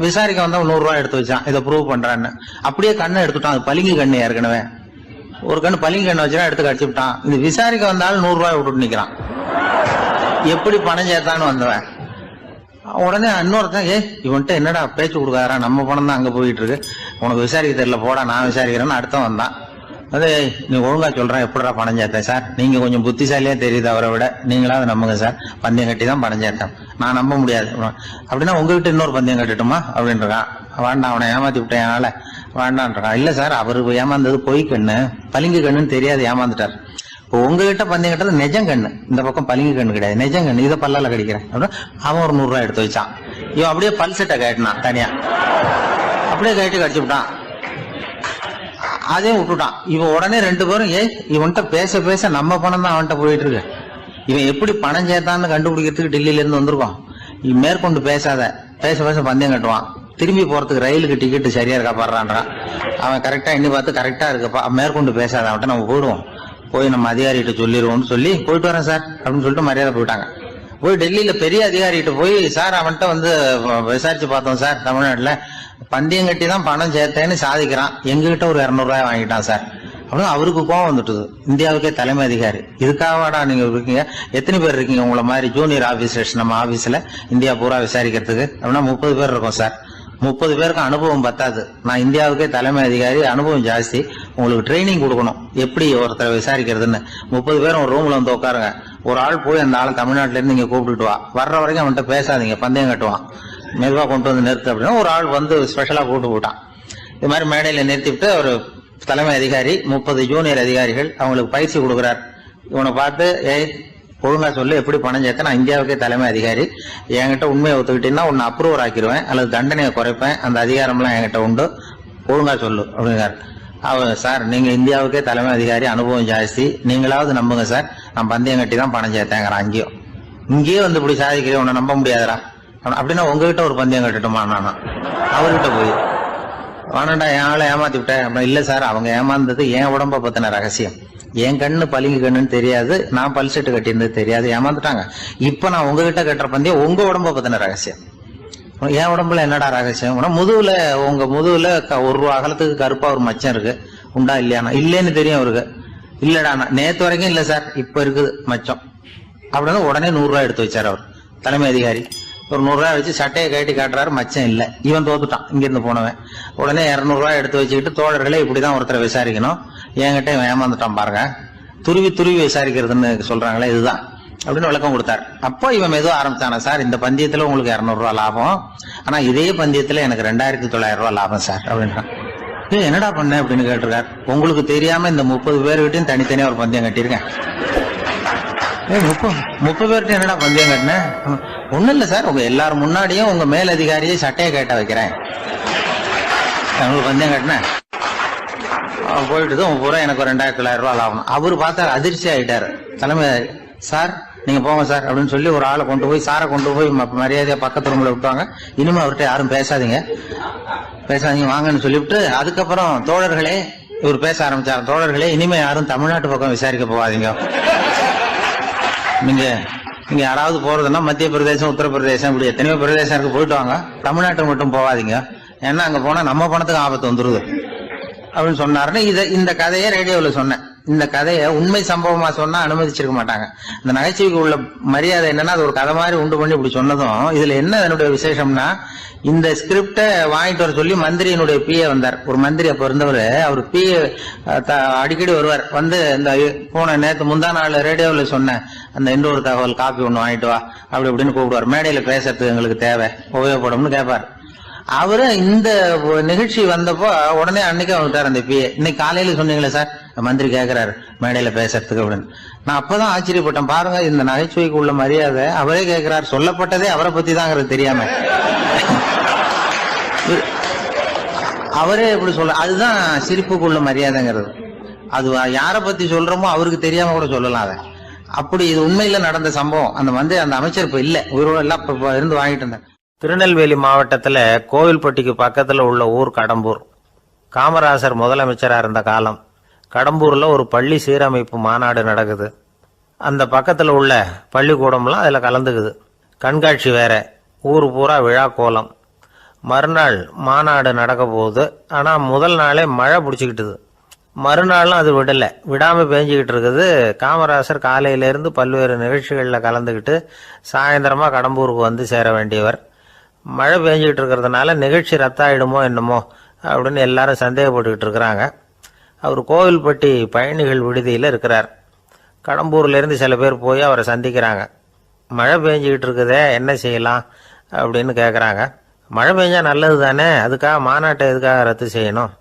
Speaker 2: விசாரிக்க வந்தா 100 ரூபாய் எடுத்து வச்சான், இதை ப்ரூவ் பண்றான்னு. அப்படியே கண்ணை எடுத்துட்டான். அது பளிங்கு கண்ணு, ஏற்கனவே ஒரு கண்ணு பளிங்கு கண்ணு வச்சுனா எடுத்து கடிச்சு விட்டான். இது விசாரிக்க வந்தாலும் 100 ரூபாய் விட்டுட்டு நிக்கிறான். எப்படி பணம் சேர்த்தான்னு வந்தவன் உடனே இன்னொருத்தன், இவன்ட்ட என்னடா பேச்சு கொடுக்காரா, நம்ம பணம் தான் அங்க போயிட்டு இருக்கு, உனக்கு விசாரிக்க தெரியல, போடா நான் விசாரிக்கிறேன்னு அடுத்தவன் வந்தான். அது நீ ஒழுங்கா சொல்றேன், எப்படிடா பணம் சேர்த்தேன் சார், நீங்க கொஞ்சம் புத்திசாலியா தெரியுது அவரை விட, நீங்களாவது நம்புங்க சார், பந்தயம் கட்டி தான் பணம் சேர்த்தேன், நான் நம்ப முடியாது. அப்படின்னா உங்ககிட்ட இன்னொரு பந்தயம் கட்டட்டுமா அப்படின்றான். வேண்டாம், அவனை ஏமாத்தி விட்டேன் என்னால வேண்டான்றான். இல்ல சார், அவரு ஏமாந்தது பொய் கண்ணு, பளிங்கு கண்ணுன்னு தெரியாது, ஏமாந்துட்டார். இப்போ உங்ககிட்ட பந்தயம் கட்டது நெஜம் கண்ணு, இந்த பக்கம் பளிங்கு கண்ணு கிடையாது, நெஜம் கண்ணு, இதை பல்லால கடிக்கிறேன் அப்படின்னு அவன் ஒரு 100 ரூபாய் எடுத்து வச்சான். இவன் அப்படியே பல்செட்டை கட்டினான் தனியா, அப்படியே கட்டி கடிச்சு விட்டான். அதையும் விட்டுட்டான். இவன் உடனே 2 பேரும் இவன்கிட்ட பேச பேச நம்ம பணம் தான் அவன்கிட்ட போயிட்டு இருக்கு, இவன் எப்படி பணம் சேர்த்தான்னு கண்டுபிடிக்கிறதுக்கு டெல்லியில இருந்து வந்திருக்கோம், இவன் மேற்கொண்டு பேசாத, பேச பேச பந்தயம் கட்டுவான். திரும்பி போறதுக்கு ரயிலுக்கு டிக்கெட் சரியா இருக்கா பாடுறான்றான். அவன் கரெக்டா எண்ணி பார்த்து கரெக்டா இருக்குப்பா, மேற்கொண்டு பேசாத, அவன்கிட்ட நம்ம போயிடுவோம், போய் நம்ம அதிகாரிகிட்ட சொல்லிடுவோம்னு சொல்லி போயிட்டு வரேன் சார் அப்படின்னு சொல்லிட்டு மரியாதை போயிட்டாங்க. போய் டெல்லியில பெரிய அதிகாரிகிட்ட போய், சார் அவன்கிட்ட வந்து விசாரிச்சு பார்த்தோம் சார், தமிழ்நாட்டுல பந்தயம் கட்டி தான் பணம் சேர்த்தேன்னு சாதிக்கிறான், எங்ககிட்ட ஒரு 200 ரூபாய் வாங்கிட்டான் சார் அப்படின்னு. அவருக்கு கோவம் வந்துட்டுது. இந்தியாவுக்கே தலைமை அதிகாரி, இதுக்காகவாடா நீங்க இருக்கீங்க, எத்தனை பேர் இருக்கீங்க உங்களை மாதிரி ஜூனியர் ஆபீசர்ஸ் நம்ம ஆபீஸ்ல இந்தியா பூரா விசாரிக்கிறதுக்கு அப்படின்னா 30 பேர் இருக்கோம் சார். 30 பேருக்கு அனுபவம் பத்தாது, நான் இந்தியாவுக்கே தலைமை அதிகாரி, அனுபவம் ஜாஸ்தி, உங்களுக்கு ட்ரைனிங் கொடுக்கணும் எப்படி ஒருத்தரை விசாரிக்கிறதுன்னு. 30 பேரும் ஒரு ரூம்ல வந்து உட்காருங்க, ஒரு ஆள் போய் அந்த ஆளை தமிழ்நாட்டில இருந்து நீங்க கூப்பிட்டுட்டு வா, வர்ற வரைக்கும் அவன்கிட்ட பேசாதீங்க, பந்தயம் கட்டுவான், மெதுவா கொண்டு வந்து நிறுத்து அப்படின்னா ஒரு ஆள் வந்து ஸ்பெஷலா கூப்பிட்டு போட்டான். இது மாதிரி மேடையில நிறுத்திவிட்டு ஒரு தலைமை அதிகாரி 30 ஜூனியர் அதிகாரிகள் அவங்களுக்கு பயிற்சி கொடுக்குறார். இவனை பார்த்து, ஒழுங்கா சொல்லு, எப்படி பணம் சேர்த்த, நான் இந்தியாவுக்கே தலைமை அதிகாரி, என்கிட்ட உண்மையை ஒத்துக்கிட்டீங்கன்னா உன்னை அப்ரூவர் ஆக்கிடுவேன் அல்லது தண்டனையை குறைப்பேன், அந்த அதிகாரம்லாம் என்கிட்ட உண்டு, ஒழுங்கா சொல்லு அப்படிங்கிறார். அவர், சார் நீங்க இந்தியாவுக்கே தலைமை அதிகாரி, அனுபவம் ஜாஸ்தி, நீங்களாவது நம்புங்க சார், நான் பந்தயம் கட்டி தான் பணம் சேர்த்தேங்கிறான். இங்கேயே வந்து இப்படி சாதிக்கிறேன், உன்னை நம்ப முடியாதரா அப்படின்னா உங்ககிட்ட ஒரு பந்தயம் கட்டட்டுமா நானா அவர்கிட்ட போய், வேணாண்டா என் ஆளை ஏமாத்தி விட்டேன் அப்படின்னா, இல்ல சார் அவங்க ஏமாந்தது என் உடம்ப பத்தின ரகசியம், என் கண்ணு பளிங்கு கண்ணுன்னு தெரியாது, நான் பல்செட்டு கட்டியிருந்தது தெரியாது, ஏமாந்துட்டாங்க. இப்ப நான் உங்ககிட்ட கட்டுற பந்தயம் உங்க உடம்ப பத்தின ரகசியம். என் உடம்புல என்னடா ரகசியம், முதுகுல, உங்க முதுகுல 1 ரூபா அகலத்துக்கு கருப்பா ஒரு மச்சம் இருக்கு, உண்டா இல்லையானா, இல்லைன்னு தெரியும் அவருக்கு. இல்லடா நேத்து வரைக்கும் இல்ல சார், இப்ப இருக்குது மச்சம் அப்படின்னு உடனே 100 ரூபாய் எடுத்து வச்சார் அவர் தலைமை அதிகாரி. ஒரு 100 ரூபாய் வச்சு சட்டையை கட்டி காட்டுறாரு, மச்சம் இல்ல, இவன் தோத்துட்டான் இங்கிருந்து போனவன். உடனே 200 ரூபாய் எடுத்து வச்சுக்கிட்டு, தோழர்களே இப்படிதான் ஒருத்தரை விசாரிக்கணும், என்கிட்ட இவன் ஏமாந்துட்டான் பாருங்க, துருவி துருவி விசாரிக்கிறதுன்னு சொல்றாங்களே இதுதான் அப்படின்னு விளக்கம் கொடுத்தார். அப்போ இவன் மெதுவா ஆரம்பிச்சானா, சார் இந்த பந்தயத்துல உங்களுக்கு 200 ரூபாய் லாபம், ஆனா இதே பந்தயத்துல எனக்கு 2900 ரூபாய் லாபம் சார் அப்படின்றான். என்னடா பண்ண அப்படின்னு கேட்டிருக்காரு. உங்களுக்கு தெரியாம இந்த 30 பேர்கிட்டையும் தனித்தனியா ஒரு பந்தயம் கட்டியிருக்கேன். 30 பேர்கிட்ட என்னடா பந்தயம் கட்டினேன், ஒண்ணும் இல்ல சார், உங்க எல்லாரும் முன்னாடியும் உங்க மேல் அதிகாரியை சட்டையை கேட்ட வைக்கிறேன், உங்களுக்கு பந்தயம் கட்டினேன், போயிட்டு பூரா எனக்கு 2900 ரூபாய் லாபம். அவரு பார்த்தாரு, அதிர்ச்சி ஆயிட்டாரு. தலைமை, சார் நீங்க போங்க சார் அப்படின்னு சொல்லி ஒரு ஆளை கொண்டு போய், சாரை கொண்டு போய் மரியாதையா பக்கத்து ரூம்ல விட்டுவாங்க, இனிமே அவர்கிட்ட யாரும் பேசாதீங்க வாங்கன்னு சொல்லிவிட்டு, அதுக்கப்புறம் தோழர்களே, இவர் பேச ஆரம்பிச்சாரு, தோழர்களே இனிமே யாரும் தமிழ்நாட்டு பக்கம் விசாரிக்க போகாதீங்க, நீங்க யாராவது போறதுன்னா மத்திய பிரதேசம், உத்தரப்பிரதேசம், இப்படி எத்தனையோ பிரதேசம் இருக்கு, போயிட்டு வாங்க, தமிழ்நாட்டுக்கு மட்டும் போகாதீங்க, ஏன்னா அங்க போனா நம்ம பணத்துக்கு ஆபத்து வந்துருது அப்படின்னு சொன்னாருன்னு. இந்த கதையை ரேடியோல சொன்னேன். இந்த கதையை உண்மை சம்பவமா சொன்னா அனுமதிச்சிருக்க மாட்டாங்க. இந்த நகைச்சுவைக்கு உள்ள மரியாதை என்னன்னா, அது ஒரு கதை மாதிரி உண்டு பண்ணி இப்படி சொன்னதும், இதுல என்ன என்னுடைய விசேஷம்னா, இந்த ஸ்கிரிப்டை வாங்கிட்டு வர சொல்லி மந்திரியினுடைய பிஏ வந்தார். ஒரு மந்திரி அப்ப இருந்தவர், அவர் பிஏ அடிக்கடி வருவார். வந்து இந்த போன நேற்று முந்தா நாள் ரேடியோவில் சொன்ன அந்த இன்னொரு தகவல் காப்பி ஒண்ணு வாங்கிட்டு வா அப்படி இப்படின்னு கூப்பிடுவார். மேடையில பேசுறதுக்கு எங்களுக்கு தேவை, உபயோகப்படும்னு கேட்பார். அவரு இந்த நிகழ்ச்சி வந்தப்போ உடனே அன்னைக்கு வந்துட்டார் அந்த பிஏ. இன்னைக்கு காலையில சொன்னீங்களே சார், மந்திரி கேட்கிறாரு மேடையில பேசுறதுக்கு அப்படின்னு. நான் அப்பதான் ஆச்சரியப்பட்டேன், பாருங்க இந்த நகைச்சுவைக்கு உள்ள மரியாதை. அவரே கேட்கிறார், சொல்லப்பட்டதே அவரை பத்தி தாங்கிறது தெரியாம அவரே எப்படி சொல்ல, அதுதான் சிரிப்புக்கு உள்ள மரியாதைங்கிறது. அது யாரை பத்தி சொல்றோமோ அவருக்கு தெரியாம கூட சொல்லலாம் அதை. அப்படி இது உண்மையில நடந்த சம்பவம். அந்த அமைச்சர் இப்ப இல்ல, உயிரோட எல்லாம் இப்ப இருந்து வாங்கிட்டு இருந்தேன்.
Speaker 1: திருநெல்வேலி மாவட்டத்துல கோவில்பட்டிக்கு பக்கத்துல உள்ள ஊர் கடம்பூர். காமராசர் முதலமைச்சரா இருந்த காலம். கடம்பூர்ல ஒரு பள்ளி சீரமைப்பு மாநாடு நடக்குது. அந்த பக்கத்துல உள்ள பள்ளிக்கூடம்லாம் அதுல கலந்துக்குது. கண்காட்சி வேற. ஊர் பூரா விழா கோலம். மறுநாள் மாநாடு நடக்க போகுது. ஆனால் முதல் நாளே மழை பிடிச்சிக்கிட்டுது. மறுநாளும் அது விடாமல் பேஞ்சிக்கிட்டு இருக்குது. காமராசர் காலையிலேருந்து பல்வேறு நிகழ்ச்சிகளில் கலந்துக்கிட்டு சாயந்தரமாக கடம்பூருக்கு வந்து சேர வேண்டியவர். மழை பேஞ்சிக்கிட்டு இருக்கிறதுனால நிகழ்ச்சி ரத்தாயிடுமோ என்னமோ அப்படின்னு எல்லாரும் சந்தேகப்பட்டுக்கிட்டு இருக்கிறாங்க. அவர் கோவில்பட்டி பயணிகள் விடுதியில் இருக்கிறார். கடம்பூர்லேருந்து சில பேர் போய் அவரை சந்திக்கிறாங்க. மழை பெஞ்சிக்கிட்டு இருக்குதே, என்ன செய்யலாம் அப்படின்னு கேட்குறாங்க. மழை பெஞ்சா நல்லது தானே, அதுக்காக மாநாட்டை எதுக்காக ரத்து செய்யணும்?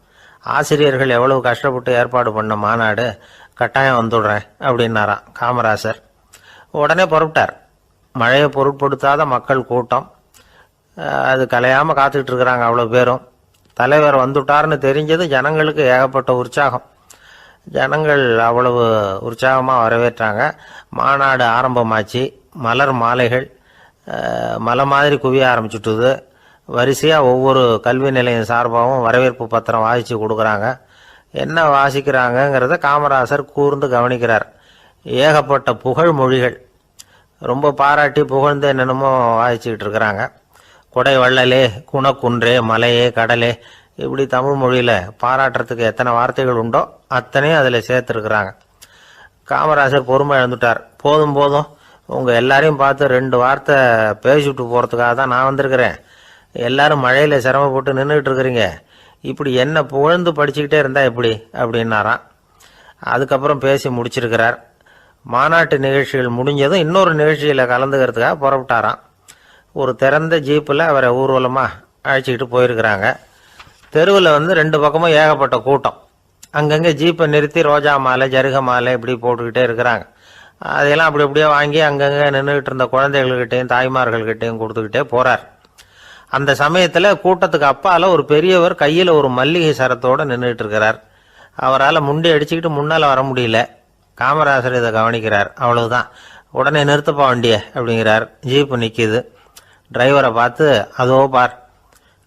Speaker 1: ஆசிரியர்கள் எவ்வளவு கஷ்டப்பட்டு ஏற்பாடு பண்ண மாநாடு, கட்டாயம் வந்துடுறேன் அப்படின்னாராம் காமராசர். உடனே புறப்பட்டார். மழையை பொருட்படுத்தாத மக்கள் கூட்டம், அது கலையாமல் காத்துக்கிட்டு இருக்கிறாங்க அவ்வளோ பேரும். தலைவர் வந்துட்டார்னு தெரிஞ்சது ஜனங்களுக்கு ஏகப்பட்ட உற்சாகம். ஜனங்கள் அவ்வளவு உற்சாகமாக வரவேற்றாங்க. மாநாடு ஆரம்பமாச்சு. மலர் மாலைகள் மலை மாதிரி குவிய ஆரம்பிச்சுட்டுது. வரிசையாக ஒவ்வொரு கல்வி நிலையம் சார்பாகவும் வரவேற்பு பத்திரம் வாசித்து கொடுக்குறாங்க. என்ன வாசிக்கிறாங்கங்கிறத காமராசர் கூர்ந்து கவனிக்கிறார். ஏகப்பட்ட புகழ் மொழிகள், ரொம்ப பாராட்டி புகழ்ந்து என்னென்னமோ வாசிச்சுக்கிட்டு இருக்கிறாங்க. கொடை வள்ளலே, குணக்குன்றே, மலையே, கடலே, இப்படி தமிழ் மொழியில் பாராட்டுறதுக்கு எத்தனை வார்த்தைகள் உண்டோ அத்தனையும் அதில் சேர்த்துருக்குறாங்க. காமராசர் பொறுமை இழந்துட்டார். போதும் போதும், உங்கள் எல்லாரையும் பார்த்து 2 வார்த்தை பேசிவிட்டு போகிறதுக்காக தான் நான் வந்திருக்கிறேன். எல்லாரும் மழையில் சிரமப்பட்டு நின்றுட்டு இருக்கிறீங்க, இப்படி என்ன புகழ்ந்து படிச்சுக்கிட்டே இருந்தால் எப்படி அப்படின்னாராம். அதுக்கப்புறம் பேசி முடிச்சிருக்கிறார். மாநாட்டு நிகழ்ச்சிகள் முடிஞ்சதும் இன்னொரு நிகழ்ச்சியில் கலந்துக்கிறதுக்காக புறப்பட்டாராம். ஒரு திறந்த ஜீப்பில் அவரை ஊர்வலமாக அழைச்சிக்கிட்டு போயிருக்கிறாங்க. தெருவில் 2 பக்கமும் ஏகப்பட்ட கூட்டம். அங்கங்கே ஜீப்பை நிறுத்தி ரோஜா மாலை, ஜருக மாலை இப்படி போட்டுக்கிட்டே இருக்கிறாங்க. அதையெல்லாம் அப்படி அப்படியே வாங்கி அங்கங்கே நின்றுக்கிட்டு இருந்த குழந்தைகள்கிட்டையும் தாய்மார்கள்கிட்டையும் கொடுத்துக்கிட்டே போகிறார். அந்த சமயத்தில் கூட்டத்துக்கு அப்பால் ஒரு பெரியவர் கையில் ஒரு மல்லிகை சரத்தோடு நின்றுட்டு இருக்கிறார். அவரால் முண்டி அடிச்சுக்கிட்டு முன்னால் வர முடியல. காமராசர் இதை கவனிக்கிறார். அவ்வளவுதான், உடனே நிறுத்தப்பா வண்டியை அப்படிங்கிறார். ஜீப்பு நிற்கிது. டிரைவரை பார்த்து, அதோ பார்,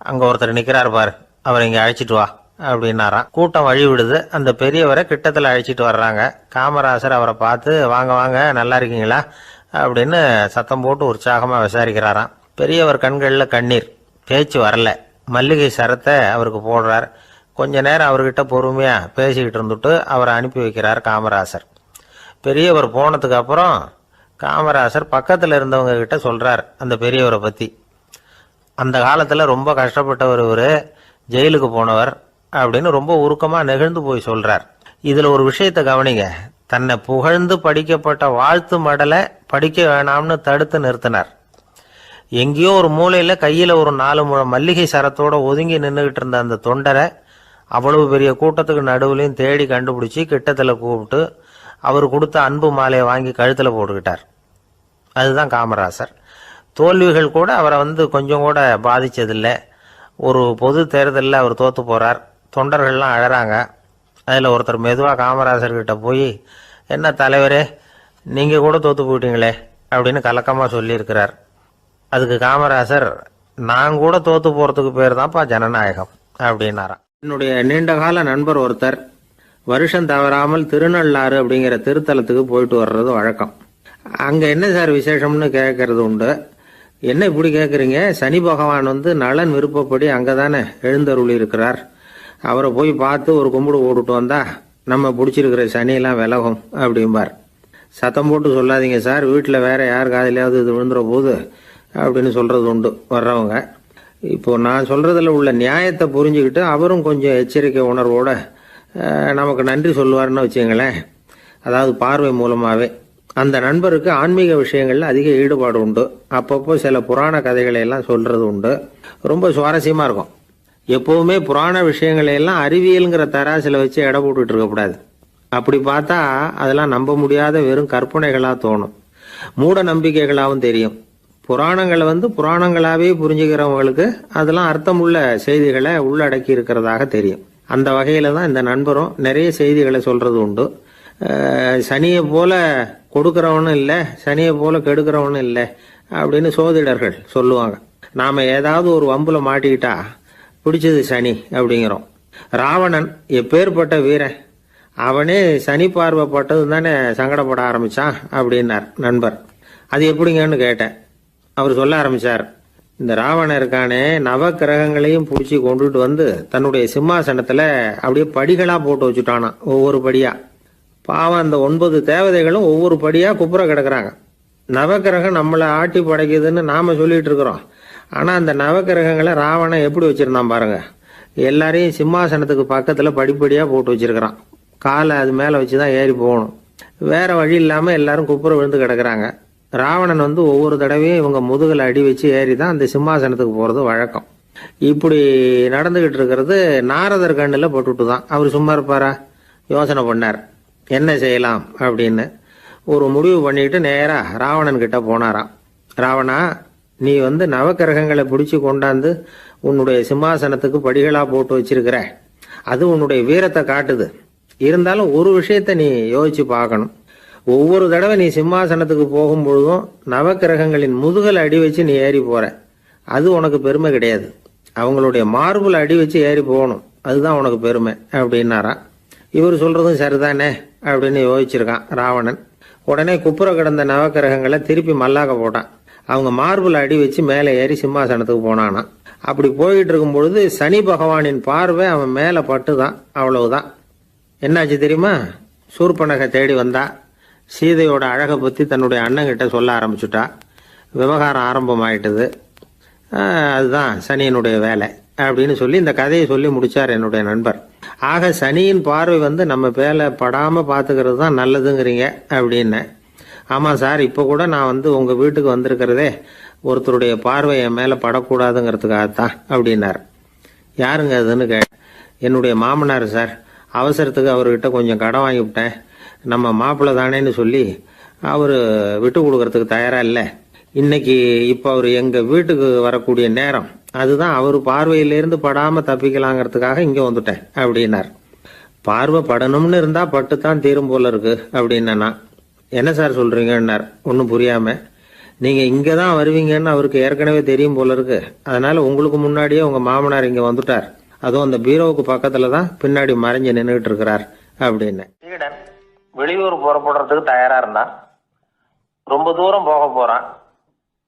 Speaker 1: அங்கே ஒருத்தர் நிற்கிறார் பார், அவரை இங்கே அழைச்சிட்டு வா அப்படின்னாராம். கூட்டம் வழி விடுது. அந்த பெரியவரை கிட்டத்தில் அழைச்சிட்டு வர்றாங்க. காமராசர் அவரை பார்த்து, வாங்க வாங்க, நல்லா இருக்கீங்களா அப்படின்னு சத்தம் போட்டு உற்சாகமாக விசாரிக்கிறாராம். பெரியவர் கண்களில் கண்ணீர், பேச்சு வரல. மல்லிகை சரத்தை அவருக்கு போடுறார். கொஞ்ச நேரம் அவர்கிட்ட பொறுமையாக பேசிக்கிட்டு இருந்துட்டு அவரை அனுப்பி வைக்கிறார் காமராசர். பெரியவர் போனதுக்கு அப்புறம் காமராசர் பக்கத்தில் இருந்தவங்க கிட்ட சொல்கிறார் அந்த பெரியவரை பற்றி. அந்த காலத்தில் ரொம்ப கஷ்டப்பட்டவர் இவர், ஜெயிலுக்கு போனவர் அப்படின்னு ரொம்ப உருக்கமாக நெகிழ்ந்து போய் சொல்கிறார். இதில் ஒரு விஷயத்தை கவனிங்க. தன்னை புகழ்ந்து படிக்கப்பட்ட வாழ்த்து மடலை படிக்க வேணாம்னு தடுத்து நிறுத்தினார். எங்கேயோ ஒரு மூலையில் கையில் ஒரு 4 முழம் மல்லிகை சரத்தோடு ஒதுங்கி நின்றுக்கிட்டு இருந்த அந்த தொண்டரை அவ்வளவு பெரிய கூட்டத்துக்கு நடுவுலையும் தேடி கண்டுபிடிச்சி கிட்டத்தில் கூப்பிட்டு அவர் கொடுத்த அன்பு மாலையை வாங்கி கழுத்தில் போட்டுக்கிட்டார். அதுதான் காமராசர். தோல்விகள் கூட அவரை கொஞ்சம் கூட பாதித்ததில்லை. ஒரு பொது தேர்தலில் அவர் தோற்று போகிறார். தொண்டர்கள்லாம் அழறாங்க. அதில் ஒருத்தர் மெதுவாக காமராசர்கிட்ட போய், என்ன தலைவரே, நீங்கள் கூட தோற்று போயிட்டீங்களே அப்படின்னு கலக்கமாக சொல்லியிருக்கிறார். அதுக்கு காமராசர், நான் கூட தோற்று போகிறதுக்கு பேர் தான்ப்பா ஜனநாயகம் அப்படின்னாராம். என்னுடைய நீண்டகால நண்பர் ஒருத்தர் வருஷம் தவறாமல் திருநள்ளாறு அப்படிங்கிற திருத்தலத்துக்கு போயிட்டு வர்றது வழக்கம். அங்கே என்ன சார் விசேஷம்னு கேட்கறது உண்டு. என்ன இப்படி கேட்குறீங்க? சனி பகவான் நலன் விருப்பப்படி அங்கே தானே எழுந்தருளி இருக்கிறார். அவரை போய் பார்த்து ஒரு கும்பிடு ஓட்டுட்டு வந்தா நம்ம பிடிச்சிருக்கிற சனியெல்லாம் விலகும் அப்படிம்பார். சத்தம் போட்டு சொல்லாதீங்க சார், வீட்டில் வேற யார் காதிலையாவது இது விழுந்துற போது அப்படின்னு சொல்கிறது உண்டு வர்றவங்க. இப்போ நான் சொல்கிறதுல உள்ள நியாயத்தை புரிஞ்சுக்கிட்டு அவரும் கொஞ்சம் எச்சரிக்கை உணர்வோடு நமக்கு நன்றி சொல்லுவார்னு வச்சுங்களேன். அதாவது பார்வை மூலமாகவே. அந்த நண்பருக்கு ஆன்மீக விஷயங்களில் அதிக ஈடுபாடு உண்டு. அப்பப்போ சில புராண கதைகளை எல்லாம் சொல்கிறது உண்டு. ரொம்ப சுவாரஸ்யமாக இருக்கும். எப்போவுமே புராண விஷயங்களையெல்லாம் அறிவியலுங்கிற தராசில் வச்சு எடை போட்டுட்டு இருக்கக்கூடாது. அப்படி பார்த்தா அதெல்லாம் நம்ப முடியாத வெறும் கற்பனைகளாக தோணும், மூட நம்பிக்கைகளாகவும் தெரியும். புராணங்களை புராணங்களாகவே புரிஞ்சுக்கிறவங்களுக்கு அதெல்லாம் அர்த்தமுள்ள செய்திகளை உள்ளடக்கி இருக்கிறதாக தெரியும். அந்த வகையில் தான் இந்த நண்பரும் நிறைய செய்திகளை சொல்கிறது உண்டு. சனியை போல கொடுக்கிறவனும் இல்லை, சனியை போல கெடுக்கிறவனும் இல்லை அப்படின்னு சோதிடர்கள் சொல்லுவாங்க. நாம் ஏதாவது ஒரு வம்புல மாட்டிக்கிட்டா பிடிச்சது சனி அப்படிங்கிறோம். ராவணன் எப்பேற்பட்ட வீரன், அவனே சனி பார்வைப்பட்டது தானே சங்கடப்பட ஆரம்பிச்சான் அப்படின்னார் நண்பர். அது எப்படிங்கன்னு கேட்டேன். அவர் சொல்ல ஆரம்பித்தார், இந்த ராவணன் இருக்கானே நவக்கிரகங்களையும் பிடிச்சி கொண்டுட்டு வந்து தன்னுடைய சிம்மாசனத்தில் அப்படியே படிகளாக போட்டு வச்சுட்டானான், ஒவ்வொரு படியாக. பாவம் அந்த 9 தேவதைகளும் ஒவ்வொரு படியாக குப்புற கிடக்குறாங்க. நவக்கிரகம் நம்மளை ஆட்டி படைக்குதுன்னு நாம் சொல்லிட்டு இருக்கிறோம். ஆனால் அந்த நவக்கிரகங்களை ராவணன் எப்படி வச்சுருந்தான் பாருங்க. எல்லாரையும் சிம்மாசனத்துக்கு பக்கத்தில் படிப்படியாக போட்டு வச்சிருக்கிறான். காலை அது மேலே வச்சு தான் ஏறி போகணும். வேற வழி இல்லாமல் எல்லாரும் குப்புற விழுந்து கிடக்குறாங்க. ராவணன் வந்து ஒவ்வொரு தடவையும் இவங்க முதுகில் அடி வச்சு ஏறி தான் அந்த சிம்மாசனத்துக்கு போகிறது வழக்கம். இப்படி நடந்துக்கிட்டு இருக்கிறது நாரதர் கண்ணில் போட்டுட்டு தான். அவர் சும்மா இருப்பாரா? யோசனை பண்ணார் என்ன செய்யலாம் அப்படின்னு. ஒரு முடிவு பண்ணிட்டு நேராக ராவணன் கிட்ட போனாராம். ராவணா, நீ வந்து நவக்கிரகங்களை பிடிச்சி கொண்டாந்து உன்னுடைய சிம்மாசனத்துக்கு படிகளாக போட்டு வச்சிருக்கிற, அது உன்னுடைய வீரத்தை காட்டுது. இருந்தாலும் ஒரு விஷயத்த நீ யோசிச்சு பார்க்கணும். ஒவ்வொரு தடவை நீ சிம்மாசனத்துக்கு போகும்பொழுதும் நவக்கிரகங்களின் முதுகல் அடி வச்சு நீ ஏறி போற, அது உனக்கு பெருமை கிடையாது. அவங்களுடைய மார்புல அடி வச்சு ஏறி போகணும், அதுதான் உனக்கு பெருமை அப்படின்னாராம். இவர் சொல்றதும் சரிதானே அப்படின்னு யோசிச்சிருக்கான் ராவணன். உடனே குப்புற கிடந்த நவக்கிரகங்களை திருப்பி மல்லாக்க போட்டான். அவங்க மார்புல அடி வச்சு மேலே ஏறி சிம்மாசனத்துக்கு போனானா. அப்படி போயிட்டு இருக்கும் பொழுது சனி பகவானின் பார்வை அவன் மேலே பட்டுதான். அவ்வளவுதான். என்னாச்சு தெரியுமா? சூர்பனகை தேடி வந்தா. சீதையோட அழகை பற்றி தன்னுடைய அண்ணங்கிட்ட சொல்ல ஆரம்பிச்சுட்டா. விவகாரம் ஆரம்பமாயிட்டது. அதுதான் சனியினுடைய வேலை அப்படின்னு சொல்லி இந்த கதையை சொல்லி முடிச்சார் என்னுடைய நண்பர். ஆக சனியின் பார்வை வந்து நம்ம பேல படாமல் பார்த்துக்கிறது தான் நல்லதுங்கிறீங்க அப்படின்னு. ஆமாம் சார், இப்போ கூட நான் வந்து உங்கள் வீட்டுக்கு வந்திருக்கிறதே ஒருத்தருடைய பார்வை என் மேலே படக்கூடாதுங்கிறதுக்காகத்தான் அப்படின்னார். யாருங்க அதுன்னு என்னுடைய மாமனார் சார். அவசரத்துக்கு அவர்கிட்ட கொஞ்சம் கடன் வாங்கிவிட்டேன். நம்ம மாப்பிள்ளை தானேன்னு சொல்லி அவர் விட்டு கொடுக்கறதுக்கு தயாராக இல்லை. இன்னைக்கு இப்போ அவர் எங்கள் வீட்டுக்கு வரக்கூடிய நேரம், அதுதான் அவர் பார்வையிலேருந்து படாமல் தப்பிக்கலாங்கிறதுக்காக இங்கே வந்துட்டேன் அப்படின்னார். பார்வை படணும்னு இருந்தால் பட்டுத்தான் தீரும் போல இருக்கு அப்படின்னா. என்ன சார் சொல்கிறீங்கன்னார் ஒன்றும் புரியாமல். நீங்கள் இங்கே தான் வருவீங்கன்னு அவருக்கு ஏற்கனவே தெரியும் போல இருக்கு. அதனால் உங்களுக்கு முன்னாடியே உங்கள் மாமனார் இங்கே வந்துட்டார். அதுவும் அந்த பீரோவுக்கு பக்கத்தில் தான் பின்னாடி மறைஞ்சு நின்றுட்டு இருக்கிறார் அப்படின்னு.
Speaker 2: சீடன் வெளியூர் புறப்படுறதுக்கு தயாராக இருந்தான். ரொம்ப தூரம் போக போகிறான்.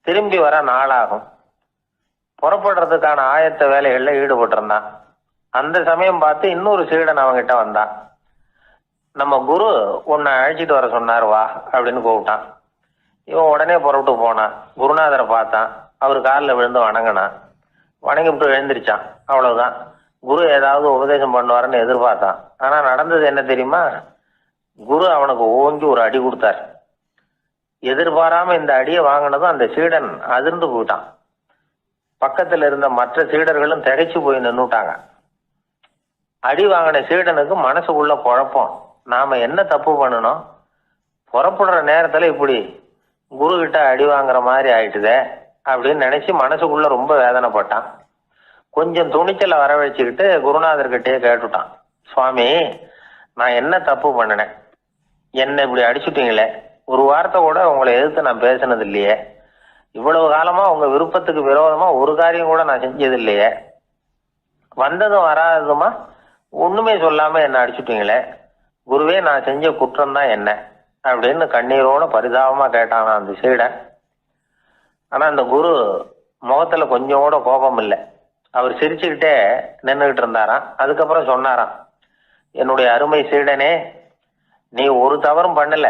Speaker 2: திரும்பி வர நாளாகும். புறப்படுறதுக்கான ஆயத்த வேலைகளில் ஈடுபட்டிருந்தான். அந்த சமயம் பார்த்து இன்னொரு சீடன் அவங்கிட்ட வந்தான். நம்ம குரு உன்னை அழைச்சிட்டு வர சொன்னார், வா அப்படின்னு கூப்பிட்டான். இவன் உடனே புறப்பட்டு போனான். குருநாதரை பார்த்தான். அவர் காலில் விழுந்து வணங்கினான். வணங்கிவிட்டு எழுந்திரிச்சான். அவ்வளவுதான். குரு ஏதாவது உபதேசம் பண்ணுவாருன்னு எதிர்பார்த்தான். ஆனால் நடந்தது என்ன தெரியுமா? குரு அவனுக்கு ஓங்கி ஒரு அடி கொடுத்தார். எதிர்பாராம இந்த அடியை வாங்கினதும் அந்த சீடன் அதிர்ந்து போயிட்டான். பக்கத்தில் இருந்த மற்ற சீடர்களும் திகைச்சு போய் நின்றுட்டாங்க. அடி வாங்கின சீடனுக்கு மனசுக்குள்ள குழப்பம். நாம என்ன தப்பு பண்ணணும்? புறப்படுற நேரத்துல இப்படி குரு கிட்ட அடி வாங்குற மாதிரி ஆயிட்டுதே அப்படின்னு நினைச்சு மனசுக்குள்ள ரொம்ப வேதனைப்பட்டான். கொஞ்சம் துணிச்சலை வரவழைச்சுக்கிட்டு குருநாதர்கிட்டயே கேட்டுட்டான். சுவாமி, நான் என்ன தப்பு பண்ணினேன்? என்னை இப்படி அடிச்சுட்டீங்களே. ஒரு வார்த்தை கூட உங்களை எதிர்த்து நான் பேசினது இல்லையே. இவ்வளவு காலமா உங்க விருப்பத்துக்கு விரோதமா ஒரு காரியம் கூட நான் செஞ்சது இல்லையே. வந்ததும் வராததுமா ஒண்ணுமே சொல்லாம என்ன அடிச்சுட்டீங்களே. குருவே, நான் செஞ்ச குற்றம் தான் என்ன அப்படின்னு கண்ணீரோட பரிதாபமா கேட்டானா அந்த சீடன். ஆனா அந்த குரு முகத்துல கொஞ்சம் கூட கோபம் இல்லை. அவர் சிரிச்சுக்கிட்டே நின்றுகிட்டு இருந்தாராம். அதுக்கப்புறம் சொன்னாராம், என்னுடைய அருமை சீடனே, நீ ஒரு தவறும் பண்ணல.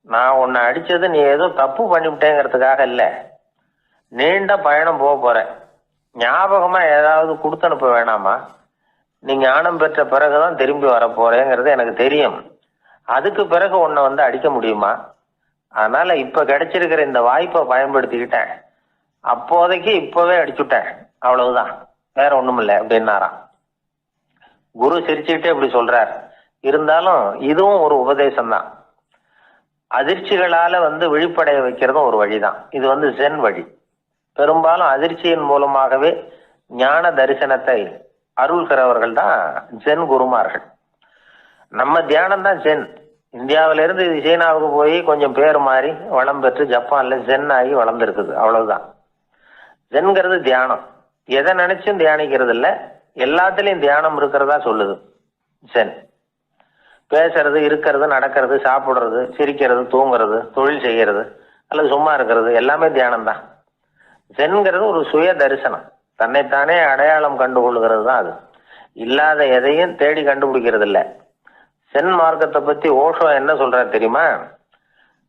Speaker 2: நான் உன்னை அடிச்சது நீ ஏதோ தப்பு பண்ணிவிட்டேங்கிறதுக்காக இல்லை. நீண்ட பயணம் போக போறேன். ஞாபகமா ஏதாவது கொடுத்து அனுப்ப வேணாமா? நீ ஞானம் பெற்ற பிறகுதான் திரும்பி வர போறேங்கிறது எனக்கு தெரியும். அதுக்கு பிறகு உன்னை வந்து அடிக்க முடியுமா? அதனால இப்ப கிடைச்சிருக்கிற இந்த வாய்ப்பை பயன்படுத்திக்கிட்டேன். அப்போதைக்கு இப்பவே அடிச்சுட்டேன், அவ்வளவுதான், வேற ஒண்ணும் இல்லை அப்படின்னாராம். குரு சிரிச்சுக்கிட்டே இப்படி சொல்றார். இருந்தாலும் இதுவும் ஒரு உபதேசம் தான். அதிர்ச்சிகளால வந்து விழிப்படைய வைக்கிறதும் ஒரு வழிதான். இது வந்து ஜென் வழி. பெரும்பாலும் அதிர்ச்சியின் மூலமாகவே ஞான தரிசனத்தை அருள்கிறவர்கள் தான் ஜென் குருமார்கள். நம்ம தியானம் தான் ஜென். இந்தியாவிலிருந்து இது சீனாவுக்கு போய் கொஞ்சம் பேர் மாறி வளம் பெற்று ஜப்பான்ல ஜென் ஆகி வளர்ந்துருக்குது, அவ்வளவுதான். ஜென்கிறது தியானம். எதை நினைச்சும் தியானிக்கிறது இல்லை, எல்லாத்துலயும் தியானம் இருக்கிறதா சொல்லுது ஜென். பேசுறது, இருக்கிறது, நடக்கிறது, சாப்பிடுறது, சிரிக்கிறது, தூங்குறது, தொழில் செய்யறது அல்லது சும்மா இருக்கிறது எல்லாமே தியானம் தான்.
Speaker 1: சென்கிறது ஒரு சுய தரிசனம், தன்னைத்தானே அடையாளம் கண்டுகொள்கிறது தான் அது. இல்லாத எதையும் தேடி கண்டுபிடிக்கிறது இல்ல. சென் மார்க்கத்தை பத்தி ஓஷோ என்ன சொல்றாரு தெரியுமா?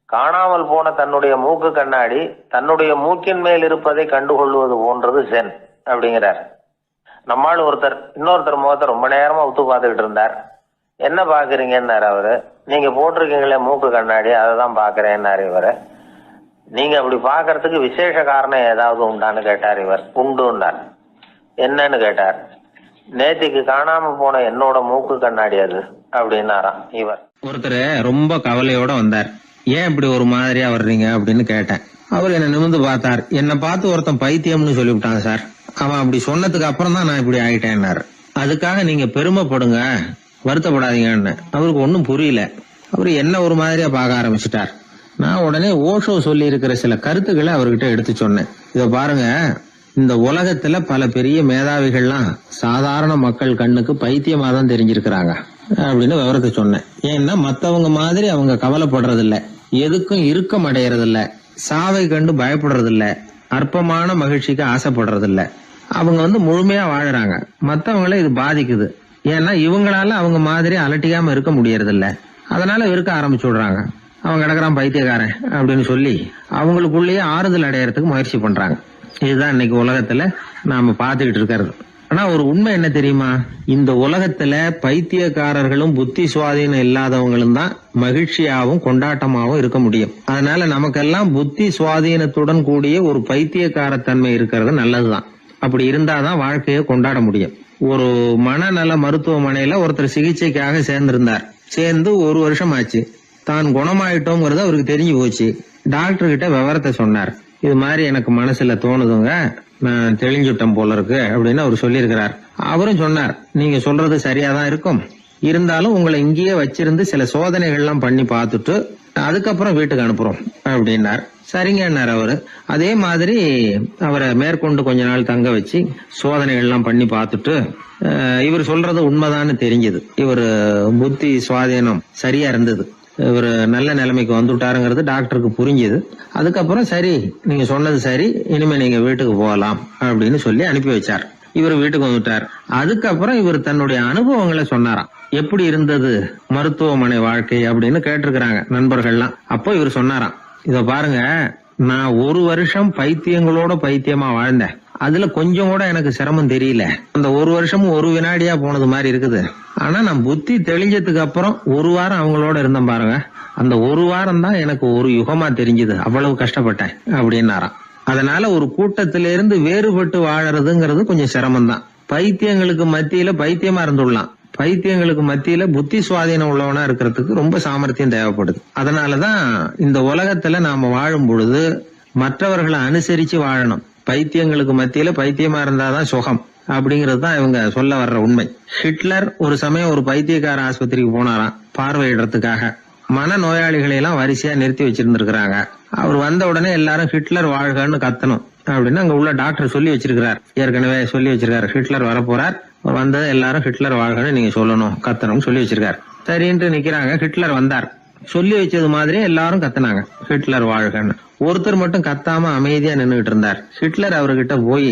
Speaker 1: காணாமல் போன தன்னுடைய மூக்கு கண்ணாடி தன்னுடைய மூக்கின் மேல் இருப்பதை கண்டுகொள்வது போன்றது சென் அப்படிங்கிறார். நம்மால் இன்னொருத்தர் முகத்தை ரொம்ப நேரமா உத்து பார்த்துக்கிட்டு இருந்தார். என்ன பாக்குறீங்கன்னாரு அவரு. நீங்க போட்டிருக்கீங்களே மூக்கு கண்ணாடி, அதை தான் பாக்குறேன்னாரு இவரு. நீங்க அப்படி பாக்குறதுக்கு விசேஷ காரணம் ஏதாவது உண்டான்னு கேட்டார் இவர். உண்டுன்னார். என்னன்னு கேட்டார். நேத்திக்கு காணாம போன என்னோட மூக்கு கண்ணாடி அது அப்படின்னாராம் இவர். ஒருத்தர் ரொம்ப கவலையோட வந்தார். ஏன் இப்படி ஒரு மாதிரியா வர்றீங்க அப்படின்னு கேட்டேன். அவர் என்ன நிமிர்ந்து பார்த்தார். என்னை பார்த்து ஒருத்தன் பைத்தியம்னு சொல்லிவிட்டாங்க சார். அவன் அப்படி சொன்னதுக்கு அப்புறம் தான் நான் இப்படி ஆயிட்டேன்னாரு. அதுக்காக நீங்க பெருமைப்படுங்க, வருத்தப்படாதீங்கன்னு. அவருக்கு ஒன்னும் புரியல. அவரு என்ன ஒரு மாதிரியா பார்க்க ஆரம்பிச்சுட்டார். நான் உடனே ஓஷோ சொல்லி இருக்கிற சில கருத்துக்களை அவர்கிட்ட எடுத்து சொன்னேன். இத பாருங்க, இந்த உலகத்துல பல பெரிய மேதாவிகள்லாம் சாதாரண மக்கள் கண்ணுக்கு பைத்தியமா தான் தெரிஞ்சிருக்கிறாங்க அப்படின்னு விவரத்தை சொன்னேன். ஏன்னா மத்தவங்க மாதிரி அவங்க கவலைப்படுறது இல்ல, எதுக்கும் இறுக்கம் அடையறது இல்ல, சாவை கண்டு பயப்படுறது இல்ல, அற்பமான மகிழ்ச்சிக்கு ஆசைப்படுறது இல்ல. அவங்க முழுமையா வாழறாங்க. மத்தவங்கள இது பாதிக்குது. ஏன்னா இவங்களால அவங்க மாதிரி அலட்டிக்காம இருக்க முடியறது இல்ல. அதனால இருக்க ஆரம்பிச்சு விடுறாங்க. அவன் கிடக்குறான் பைத்தியக்காரன் அப்படின்னு சொல்லி அவங்களுக்குள்ளேயே ஆறுதல் அடையறதுக்கு முயற்சி பண்றாங்க. இதுதான் இன்னைக்கு உலகத்துல நாம பாத்துக்கிட்டு இருக்கிறது. ஆனா ஒரு உண்மை என்ன தெரியுமா? இந்த உலகத்துல பைத்தியக்காரர்களும் புத்தி சுவாதீனம் இல்லாதவங்களும் தான் மகிழ்ச்சியாவும் கொண்டாட்டமாவும் இருக்க முடியும். அதனால நமக்கெல்லாம் புத்தி சுவாதீனத்துடன் கூடிய ஒரு பைத்தியக்காரத்தன்மை இருக்கிறது நல்லதுதான். அப்படி இருந்தாதான் வாழ்க்கையை கொண்டாட முடியும். ஒரு மனநல மருத்துவமனையில ஒருத்தர் சிகிச்சைக்காக சேர்ந்திருந்தார். சேர்ந்து 1 வருஷம் ஆச்சு. தான் குணமாயிட்டோங்கிறது அவருக்கு தெரிஞ்சு போச்சு. டாக்டர் கிட்ட விவரத்தை சொன்னார். இது மாதிரி எனக்கு மனசுல தோணுதுங்க, நான் தெளிஞ்சுட்டேன் போல இருக்கு அப்படின்னு அவர் சொல்லியிருக்கிறார். அவரும் சொன்னார், நீங்க சொல்றது சரியாதான் இருக்கும், இருந்தாலும் உங்களை இங்கேயே வச்சிருந்து சில சோதனைகள்லாம் பண்ணி பார்த்துட்டு அதுக்கப்புறம் வீட்டுக்கு அனுப்புறோம் அப்படின்னார். சரிங்கன்னார் அவரு. அதே மாதிரி அவரை மேற்கொண்டு கொஞ்ச நாள் தங்க வச்சு சோதனைகள்லாம் பண்ணி பார்த்துட்டு இவர் சொல்றது உண்மைதான்னு தெரிஞ்சது. இவர் புத்தி சுவாதீனம் சரியா இருந்தது. இவர் நல்ல நிலைமைக்கு வந்துட்டாருங்கிறது டாக்டருக்கு புரிஞ்சுது. அதுக்கப்புறம் சரி, நீங்க சொன்னது சரி, இனிமே நீங்க வீட்டுக்கு போகலாம் அப்படின்னு சொல்லி அனுப்பி வச்சார். இவர் வீட்டுக்கு வந்துட்டார். அதுக்கப்புறம் இவர் தன்னுடைய அனுபவங்களை சொன்னாராம். எப்படி இருந்தது மருத்துவமனை வாழ்க்கை அப்படின்னு கேட்டிருக்கிறாங்க நண்பர்கள்லாம். அப்போ இவர் சொன்னாராம், இத பாருங்க, நான் 1 வருஷம் பைத்தியங்களோட பைத்தியமா வாழ்ந்தேன். அதுல கொஞ்சம் கூட எனக்கு சிரமம் தெரியல. அந்த 1 வருஷமும் 1 வினாடியா போனது மாதிரி இருக்குது. ஆனா நான் புத்தி தெளிஞ்சதுக்கு அப்புறம் 1 வாரம் அவங்களோட இருந்தேன் பாருங்க. அந்த 1 வாரம் தான் எனக்கு ஒரு யுகமா தெரிஞ்சது. அவ்வளவு கஷ்டப்பட்டேன் அப்படின்னாராம். அதனால ஒரு கூட்டத்திலிருந்து வேறுபட்டு வாழறதுங்கிறது கொஞ்சம் சிரமம் தான். பைத்தியங்களுக்கு மத்தியில பைத்தியமா இருந்துடலாம். பைத்தியங்களுக்கு மத்தியில புத்தி சுவாதீனம் உள்ளவனா இருக்கிறதுக்கு ரொம்ப சாமர்த்தியம் தேவைப்படுது. அதனாலதான் இந்த உலகத்துல நாம வாழும் பொழுது மற்றவர்களை அனுசரிச்சு வாழணும். பைத்தியங்களுக்கு மத்தியில பைத்தியமா இருந்தாதான் சுகம் அப்படிங்கிறது தான் இவங்க சொல்ல வர்ற உண்மை. ஹிட்லர் ஒரு சமயம் ஒரு பைத்தியக்கார ஆஸ்பத்திரிக்கு போனாராம் பார்வையிடறதுக்காக. மன நோயாளிகளை எல்லாம் வரிசையா நிறுத்தி வச்சிருந்திருக்கிறாங்க. அவர் வந்த உடனே எல்லாரும் ஹிட்லர் வாழ்கன்னு கத்தணும் அப்படின்னு அங்க உள்ள டாக்டர் சொல்லி வச்சிருக்கிறார். ஏற்கனவே சொல்லி வச்சிருக்காரு, ஹிட்லர் வரப்போறார், வந்தது எல்லாரும் ஹிட்லர் வாழ்கன்னு நீங்க சொல்லணும், கத்தணும் சொல்லி வச்சிருக்காரு. சரின்ட்டு நிக்கிறாங்க. ஹிட்லர் வந்தார். சொல்லி வச்சது மாதிரி எல்லாரும் கத்துனாங்க, ஹிட்லர் வாழ்கன்னு. ஒருத்தர் மட்டும் கத்தாம அமைதியா நின்றுகிட்டு இருந்தார். ஹிட்லர் அவர்கிட்ட போய்,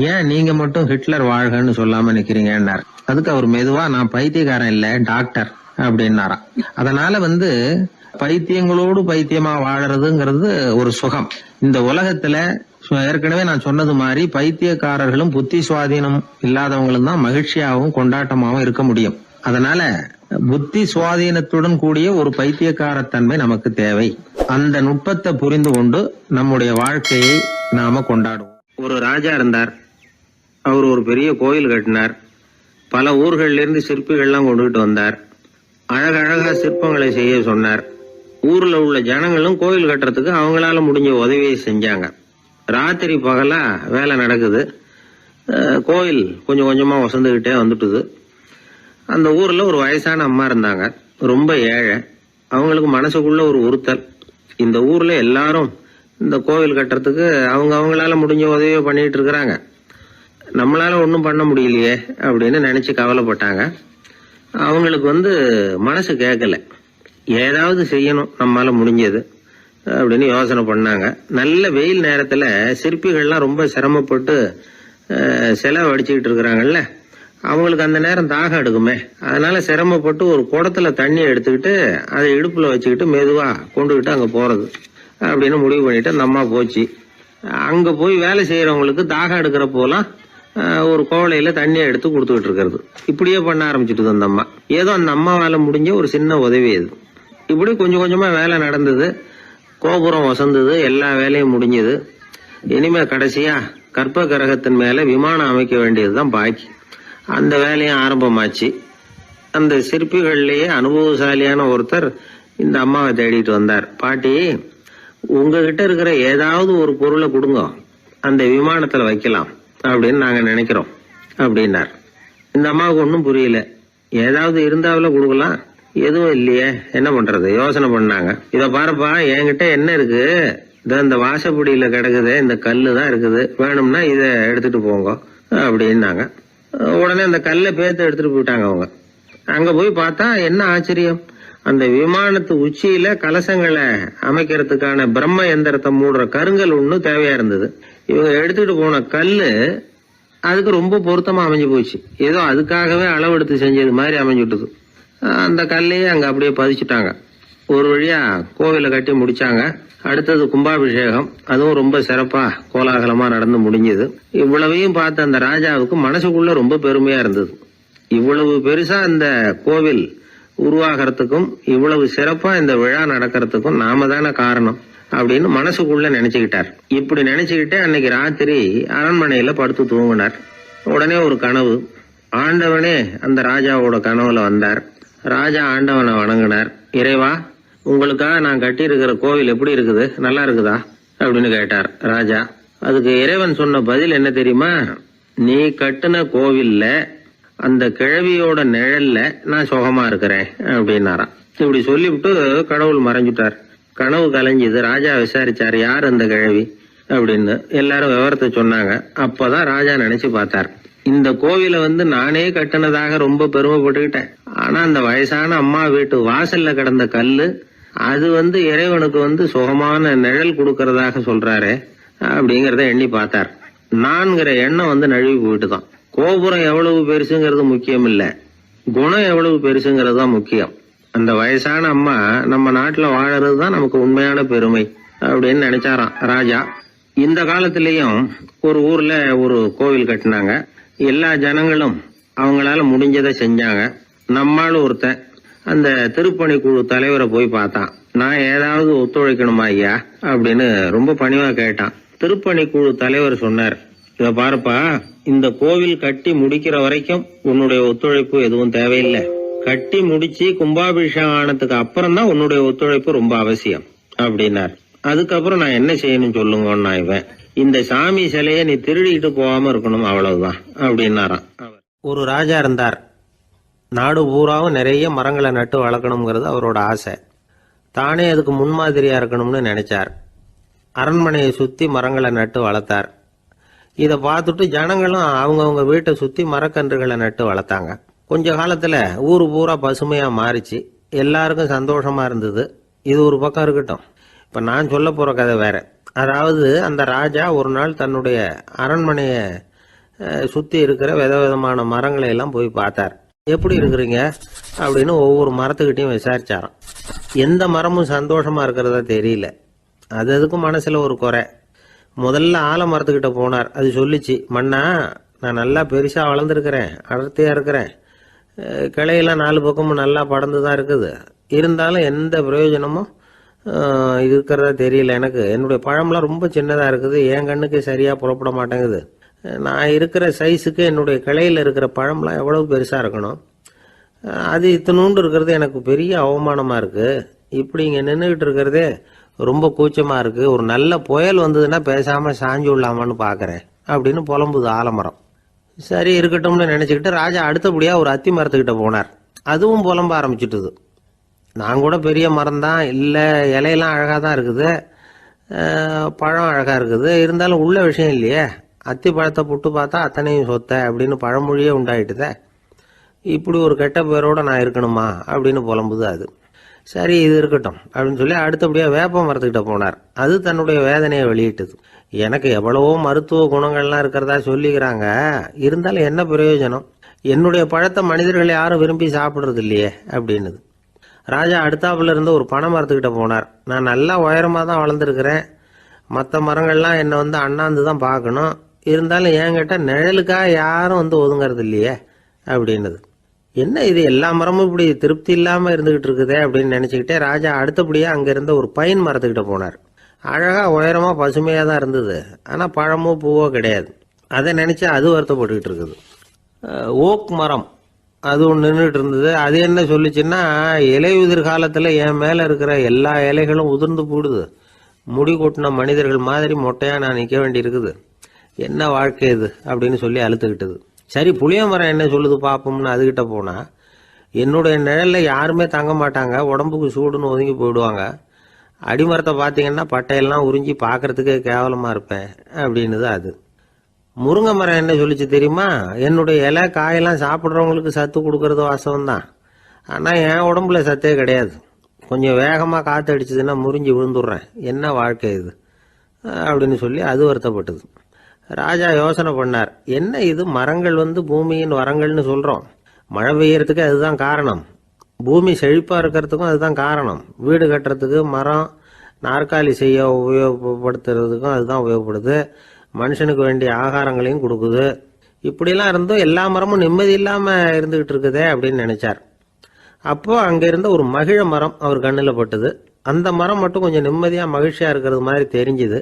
Speaker 1: ஏன் நீங்க மட்டும் ஹிட்லர் வாழ்கன்னு சொல்லாம நிக்கிறீங்கன்னார். அதுக்கு அவர் மெதுவா, நான் பைத்தியக்காரன் இல்ல, டாக்டர் அப்படின்னாராம். அதனால பைத்தியங்களோடு பைத்தியமா வாழறதுங்கிறது ஒரு சுகம். இந்த உலகத்துல ஏற்கனவே நான் சொன்னது மாதிரி பைத்தியக்காரர்களும் புத்தி சுவாதீனம் இல்லாதவங்களும் தான் மகிழ்ச்சியாகவும் கொண்டாட்டமாகவும் இருக்க முடியும். அதனால புத்தி சுவாதீனத்துடன் கூடிய ஒரு பைத்தியக்காரத்தன்மை நமக்கு தேவை. அந்த நுட்பத்தை புரிந்து கொண்டு நம்முடைய வாழ்க்கையை நாம கொண்டாடுவோம். ஒரு ராஜா இருந்தார். அவர் ஒரு பெரிய கோயில் கட்டினார். பல ஊர்கள்ல இருந்து சிற்பிகள்லாம் கொண்டுகிட்டு வந்தார். அழகழகா சிற்பங்களை செய்ய சொன்னார். ஊர்ல உள்ள ஜனங்களும் கோயில் கட்டுறதுக்கு அவங்களால முடிஞ்ச உதவியை செஞ்சாங்க. ராத்திரி பகலா வேலை நடக்குது. கோயில் கொஞ்சம் கொஞ்சமா வசந்துகிட்டே வந்துட்டுது. அந்த ஊர்ல ஒரு வயசான அம்மா இருந்தாங்க, ரொம்ப ஏழை. அவங்களுக்கு மனசுக்குள்ள ஒரு உறுத்தல், இந்த ஊர்ல எல்லாரும் இந்த கோவில் கட்டுறதுக்கு அவங்களால முடிஞ்ச உதவியை பண்ணிட்டு இருக்கிறாங்க, நம்மளால ஒன்றும் பண்ண முடியலையே அப்படின்னு நினைச்சு கவலைப்பட்டாங்க. அவங்களுக்கு மனசு கேட்கல, ஏதாவது செய்யணும் நம்மளால முடிஞ்சது. அப்படின்னு யோசனை பண்ணாங்க. நல்ல வெயில் நேரத்துல சிற்பிகள்லாம் ரொம்ப சிரமப்பட்டு சிலை வடிச்சுக்கிட்டு இருக்கிறாங்கல்ல, அவங்களுக்கு அந்த நேரம் தாகம் எடுக்குமே. அதனால சிரமப்பட்டு ஒரு குடத்துல தண்ணி எடுத்துக்கிட்டு அதை இடுப்புல வச்சுக்கிட்டு மெதுவா கொண்டுகிட்டு அங்க போறது அப்படின்னு முடிவு பண்ணிட்டு அந்த அம்மா போச்சு. அங்க போய் வேலை செய்யறவங்களுக்கு தாகம் எடுக்கிற போலாம் ஒரு கோவலையில தண்ணியை எடுத்து கொடுத்துக்கிட்டு இருக்கிறது. இப்படியே பண்ண ஆரம்பிச்சுட்டு அந்த அம்மா. ஏதோ அந்த அம்மாவால முடிஞ்ச ஒரு சின்ன உதவி அது. இப்படி கொஞ்சம் கொஞ்சமா வேலை நடந்தது. கோபுரம் வசந்தது, எல்லா வேலையும் முடிஞ்சது. இனிமே கடைசியா கற்ப கிரகத்தின் மேல விமானம் அமைக்க வேண்டியதுதான் பாக்கி. அந்த வேலையும் ஆரம்பமாச்சு. அந்த சிற்பிகள்லயே அனுபவசாலியான ஒருத்தர் இந்த அம்மாவை தேடிட்டு வந்தார். பாட்டி, உங்ககிட்ட இருக்கிற ஏதாவது ஒரு பொருளை கொடுங்க, அந்த விமானத்துல வைக்கலாம் அப்படின்னு நாங்க நினைக்கிறோம் அப்படின்னார். இந்த அம்மாவுக்கு ஒன்றும் புரியல. ஏதாவது இருந்தாவில கொடுக்கலாம், எதுவும் இல்லையே, என்ன பண்றது யோசனை பண்ணாங்க. இத பாருப்பா, என்கிட்ட என்ன இருக்கு, இந்த வாசப்படியில கிடக்குது, இந்த கல்லு தான் இருக்குது, வேணும்னா இத எடுத்துட்டு போங்க அப்படின்னாங்க. உடனே அந்த கல்லை பேத்து எடுத்துட்டு போயிட்டாங்க அவங்க. அங்க போய் பார்த்தா என்ன ஆச்சரியம், அந்த விமானத்து உச்சியில கலசங்களை அமைக்கிறதுக்கான பிரம்ம எந்திரத்தை மூடுற கருங்கல் ஒண்ணு தேவையா இருந்தது. இவங்க எடுத்துட்டு போன கல்லு அதுக்கு ரொம்ப பொருத்தமா அமைஞ்சு போச்சு. ஏதோ அதுக்காகவே அளவெடுத்து செஞ்சது மாதிரி அமைஞ்சுட்டுது. அந்த கல்லையே அங்க அப்படியே பதிச்சுட்டாங்க. ஒரு வழியா கோவிலை கட்டி முடிச்சாங்க. அடுத்தது கும்பாபிஷேகம். அதுவும் ரொம்ப சிறப்பா கோலாகலமா நடந்து முடிஞ்சது. இவ்வளவையும் பார்த்த அந்த ராஜாவுக்கு மனசுக்குள்ள ரொம்ப பெருமையா இருந்தது. இவ்வளவு பெருசா இந்த கோவில் உருவாகிறதுக்கும் இவ்வளவு சிறப்பா இந்த விழா நடக்கிறதுக்கும் நாம தானே காரணம் அப்படின்னு மனசுக்குள்ள நினைச்சுக்கிட்டார். இப்படி நினைச்சுக்கிட்டே அன்னைக்கு ராத்திரி அரண்மனையில படுத்து தூங்கினார். உடனே ஒரு கனவு. ஆண்டவனே அந்த ராஜாவோட கனவுல வந்தார். ராஜா ஆண்டவனை வணங்கினார். இறைவா, உங்களுக்காக நான் கட்டி இருக்கிற கோவில் எப்படி இருக்குது, நல்லா இருக்குதா அப்படின்னு கேட்டார் ராஜா. அதுக்கு இறைவன் சொன்ன பதில் என்ன தெரியுமா? நீ கட்டின கோவில்ல அந்த கிழவியோட நிழல்ல நான் சுகமா இருக்கிறேன் அப்படின்னாராம். இப்படி சொல்லிவிட்டு கடவுள் மறைஞ்சுட்டார். கனவு கலைஞ்சது. ராஜா விசாரிச்சார், யார் அந்த கிழவி அப்படின்னு. எல்லாரும் விவரத்தை சொன்னாங்க. அப்பதான் ராஜா நினைச்சு பார்த்தார், இந்த கோவிலை நானே கட்டினதாக ரொம்ப பெருமைப்பட்டுக்கிட்டேன். ஆனா அந்த வயசான அம்மா வீட்டு வாசல்ல கிடந்த கல்லு அது இறைவனுக்கு சுகமான நிழல் கொடுக்கறதாக சொல்றாரு அப்படிங்கறத எண்ணி பார்த்தார். நான்கிற எண்ணம் நழுவி போயிட்டுதான். கோபுரம் எவ்வளவு பெருசுங்கிறது முக்கியம் இல்ல, குணம் எவ்வளவு பெருசுங்கிறது தான் முக்கியம். அந்த வயசான அம்மா நம்ம நாட்டுல வாழறது தான் நமக்கு உண்மையான பெருமை அப்படின்னு நினைச்சாராம் ராஜா. இந்த காலத்திலயும் ஒரு ஊர்ல ஒரு கோவில் கட்டினாங்க. எல்லா ஜனங்களும் அவங்களால முடிஞ்சதை செஞ்சாங்க. நம்மால ஒருத்தன் அந்த திருப்பணி குழு தலைவரை போய் பார்த்தான். நான் ஏதாவது ஒத்துழைக்கணுமா ஐயா அப்படின்னு ரொம்ப பணிவா கேட்டான். திருப்பணி குழு தலைவர் சொன்னார், இத பாருப்பா, இந்த கோவில் கட்டி முடிக்கிற வரைக்கும் உன்னுடைய ஒத்துழைப்பு எதுவும் தேவையில்லை. கட்டி முடிச்சு கும்பாபிஷேகம் ஆனதுக்கு அப்புறம் தான் உன்னுடைய ஒத்துழைப்பு ரொம்ப அவசியம் அப்படின்னார். அதுக்கப்புறம் நான் என்ன செய்யணும் சொல்லுங்கன்னா, இவன் இந்த சாமி சிலையை நீ திருடிட்டு போகாம இருக்கணும், அவ்வளவுதான் அப்படின்னாராம்.
Speaker 2: ஒரு ராஜா இருந்தார். நாடு பூராவும் நிறைய மரங்களை நட்டு வளர்க்கணுங்கிறது அவரோட ஆசை. தானே அதுக்கு முன்மாதிரியா இருக்கணும்னு நினைச்சார். அரண்மனையை சுத்தி மரங்களை நட்டு வளர்த்தார். இதை பார்த்துட்டு ஜனங்களும் அவங்கவுங்க வீட்டை சுத்தி மரக்கன்றுகளை நட்டு வளர்த்தாங்க. கொஞ்ச காலத்துல ஊரு பூரா பசுமையா மாறிச்சு. எல்லாருக்கும் சந்தோஷமா இருந்தது. இது ஒரு பக்கம் இருக்கட்டும். இப்ப நான் சொல்ல போற கதை வேற. அதாவது அந்த ராஜா ஒரு நாள் தன்னுடைய அரண்மனைய சுத்தி இருக்கிற விதவிதமான மரங்களை எல்லாம் போய் பார்த்தார். எப்படி இருக்கிறீங்க அப்படின்னு ஒவ்வொரு மரத்துக்கிட்டையும் விசாரிச்சாராம். எந்த மரமும் சந்தோஷமா இருக்கிறதா தெரியல. அதுக்கும் மனசுல ஒரு குறை. முதல்ல ஆலமரத்துக்கிட்ட போனார். அது சொல்லிச்சு, மண்ணா, நான் நல்லா பெருசா வளர்ந்துருக்கிறேன், அடர்த்தியா இருக்கிறேன், கிளையெல்லாம் 4 பக்கமும் நல்லா படர்ந்து தான் இருக்குது. இருந்தாலும் எந்த பிரயோஜனமும் இருக்கிறதா தெரியல எனக்கு. என்னுடைய பழம்லாம் ரொம்ப சின்னதா இருக்குது, என் கண்ணுக்கு சரியா புறப்பட மாட்டேங்குது. நான் இருக்கிற சைஸுக்கு என்னுடைய கிளையில இருக்கிற பழம்லாம் எவ்வளவு பெருசா இருக்கணும், அது இத்தனூண்டு இருக்கிறது எனக்கு பெரிய அவமானமா இருக்கு. இப்படி இங்க நின்றுகிட்டு இருக்கிறதே ரொம்ப கூச்சமா இருக்கு. ஒரு நல்ல புயல் வந்ததுன்னா பேசாம சாஞ்சு விடலாமான்னு பாக்குறேன் அப்படின்னு புலம்புது ஆலமரம். சரி இருக்கட்டும்னு நினைச்சுக்கிட்டு ராஜா அடுத்தபடியா ஒரு அத்தி மரத்துக்கிட்ட போனார். அதுவும் புலம்ப ஆரம்பிச்சுட்டுது. நான் கூட பெரிய மரம் தான், இல்லை இலையெல்லாம் அழகா தான் இருக்குது, பழம் அழகா இருக்குது, இருந்தாலும் உள்ள விஷயம் இல்லையே. அத்தி பழத்தை புட்டு பார்த்தா அத்தனையும் சொத்த அப்படின்னு பழமொழியே உண்டாயிட்டுதே. இப்படி ஒரு கெட்ட பேரோட நான் இருக்கணுமா அப்படின்னு புலம்புது அது.
Speaker 1: சரி இது இருக்கட்டும் அப்படின்னு சொல்லி அடுத்தபடியாக வேப்ப மரத்துக்கிட்ட போனார். அது தன்னுடைய வேதனையை வெளியிட்டது. எனக்கு எவ்வளவோ மருத்துவ குணங்கள்லாம் இருக்கிறதா சொல்லிக்கிறாங்க, இருந்தாலும் என்ன பிரயோஜனம், என்னுடைய பழத்தை மனிதர்கள் யாரும் விரும்பி சாப்பிட்றது இல்லையே அப்படின்னுது. ராஜா அடுத்தாப்புல இருந்து ஒரு பனை மரத்துக்கிட்ட போனார். நான் நல்லா உயரமாக தான் வளர்ந்துருக்கிறேன், மற்ற மரங்கள்லாம் என்னை அண்ணாந்து தான் பார்க்கணும், இருந்தாலும் என்கிட்ட நிழலுக்காக யாரும் ஒதுங்கிறது இல்லையே அப்படின்னுது. என்ன இது எல்லா மரமும் இப்படி திருப்தி இல்லாமல் இருந்துகிட்டு இருக்குதே அப்படின்னு நினச்சிக்கிட்டே ராஜா அடுத்தபடியாக அங்கே இருந்த ஒரு பைன் மரத்துக்கிட்ட போனார். அழகாக உயரமாக பசுமையாக தான் இருந்தது, ஆனால் பழமோ பூவோ கிடையாது. அதை நினச்சி அது வருத்தப்பட்டுக்கிட்டு இருக்குது. ஓக் மரம் அது ஒன்று நின்றுட்டு இருந்தது. அது என்ன சொல்லிச்சுன்னா, இலையுதிர் காலத்தில் என் மேலே இருக்கிற எல்லா இலைகளும் உதிர்ந்து போடுது, முடி கொட்டின மனிதர்கள் மாதிரி மொட்டையாக நான் நிற்க வேண்டி இருக்குது, என்ன வாழ்க்கை இது அப்படின்னு சொல்லி அழுத்துக்கிட்டது. சரி புளிய மரம் என்ன சொல்லுது பார்ப்போம்னு அதுகிட்ட போனால், என்னுடைய நிழலில் யாருமே தங்க மாட்டாங்க, உடம்புக்கு சூடுன்னு ஒதுங்கி போயிடுவாங்க, அடிமரத்தை பார்த்தீங்கன்னா பட்டையெல்லாம் உறிஞ்சி பார்க்கறதுக்கே கேவலமாக இருப்பேன் அப்படின்னுது அது. முருங்கை மரம் என்ன சொல்லிச்சு தெரியுமா, என்னுடைய இலை காயெல்லாம் சாப்பிட்றவங்களுக்கு சத்து கொடுக்கறது வாசம்தான், ஆனால் என் உடம்புல சத்தே கிடையாது, கொஞ்சம் வேகமாக காற்று அடிச்சதுன்னா முறிஞ்சி விழுந்துடுறேன், என்ன வாழ்க்கை இது அப்படின்னு சொல்லி அது வருத்தப்பட்டது. ராஜா யோசனை பண்ணார், என்ன இது மரங்கள் பூமியின் வரங்கள்னு சொல்கிறோம், மழை பெய்யறதுக்கு அதுதான் காரணம், பூமி செழிப்பாக இருக்கிறதுக்கும் அதுதான் காரணம், வீடு கட்டுறதுக்கு மரம், நாற்காலி செய்ய உபயோகப்படுத்துறதுக்கும் அதுதான் உபயோகப்படுது, மனுஷனுக்கு வேண்டிய ஆகாரங்களையும் கொடுக்குது, இப்படிலாம் இருந்தும் எல்லா மரமும் நிம்மதி இல்லாமல் இருந்துகிட்டு இருக்குதே அப்படின்னு நினைச்சார். அப்போ அங்கே இருந்த ஒரு மகிழ மரம் அவர் கண்ணில் பட்டது. அந்த மரம் மட்டும் கொஞ்சம் நிம்மதியாக மகிழ்ச்சியாக இருக்கிறது மாதிரி தெரிஞ்சுது.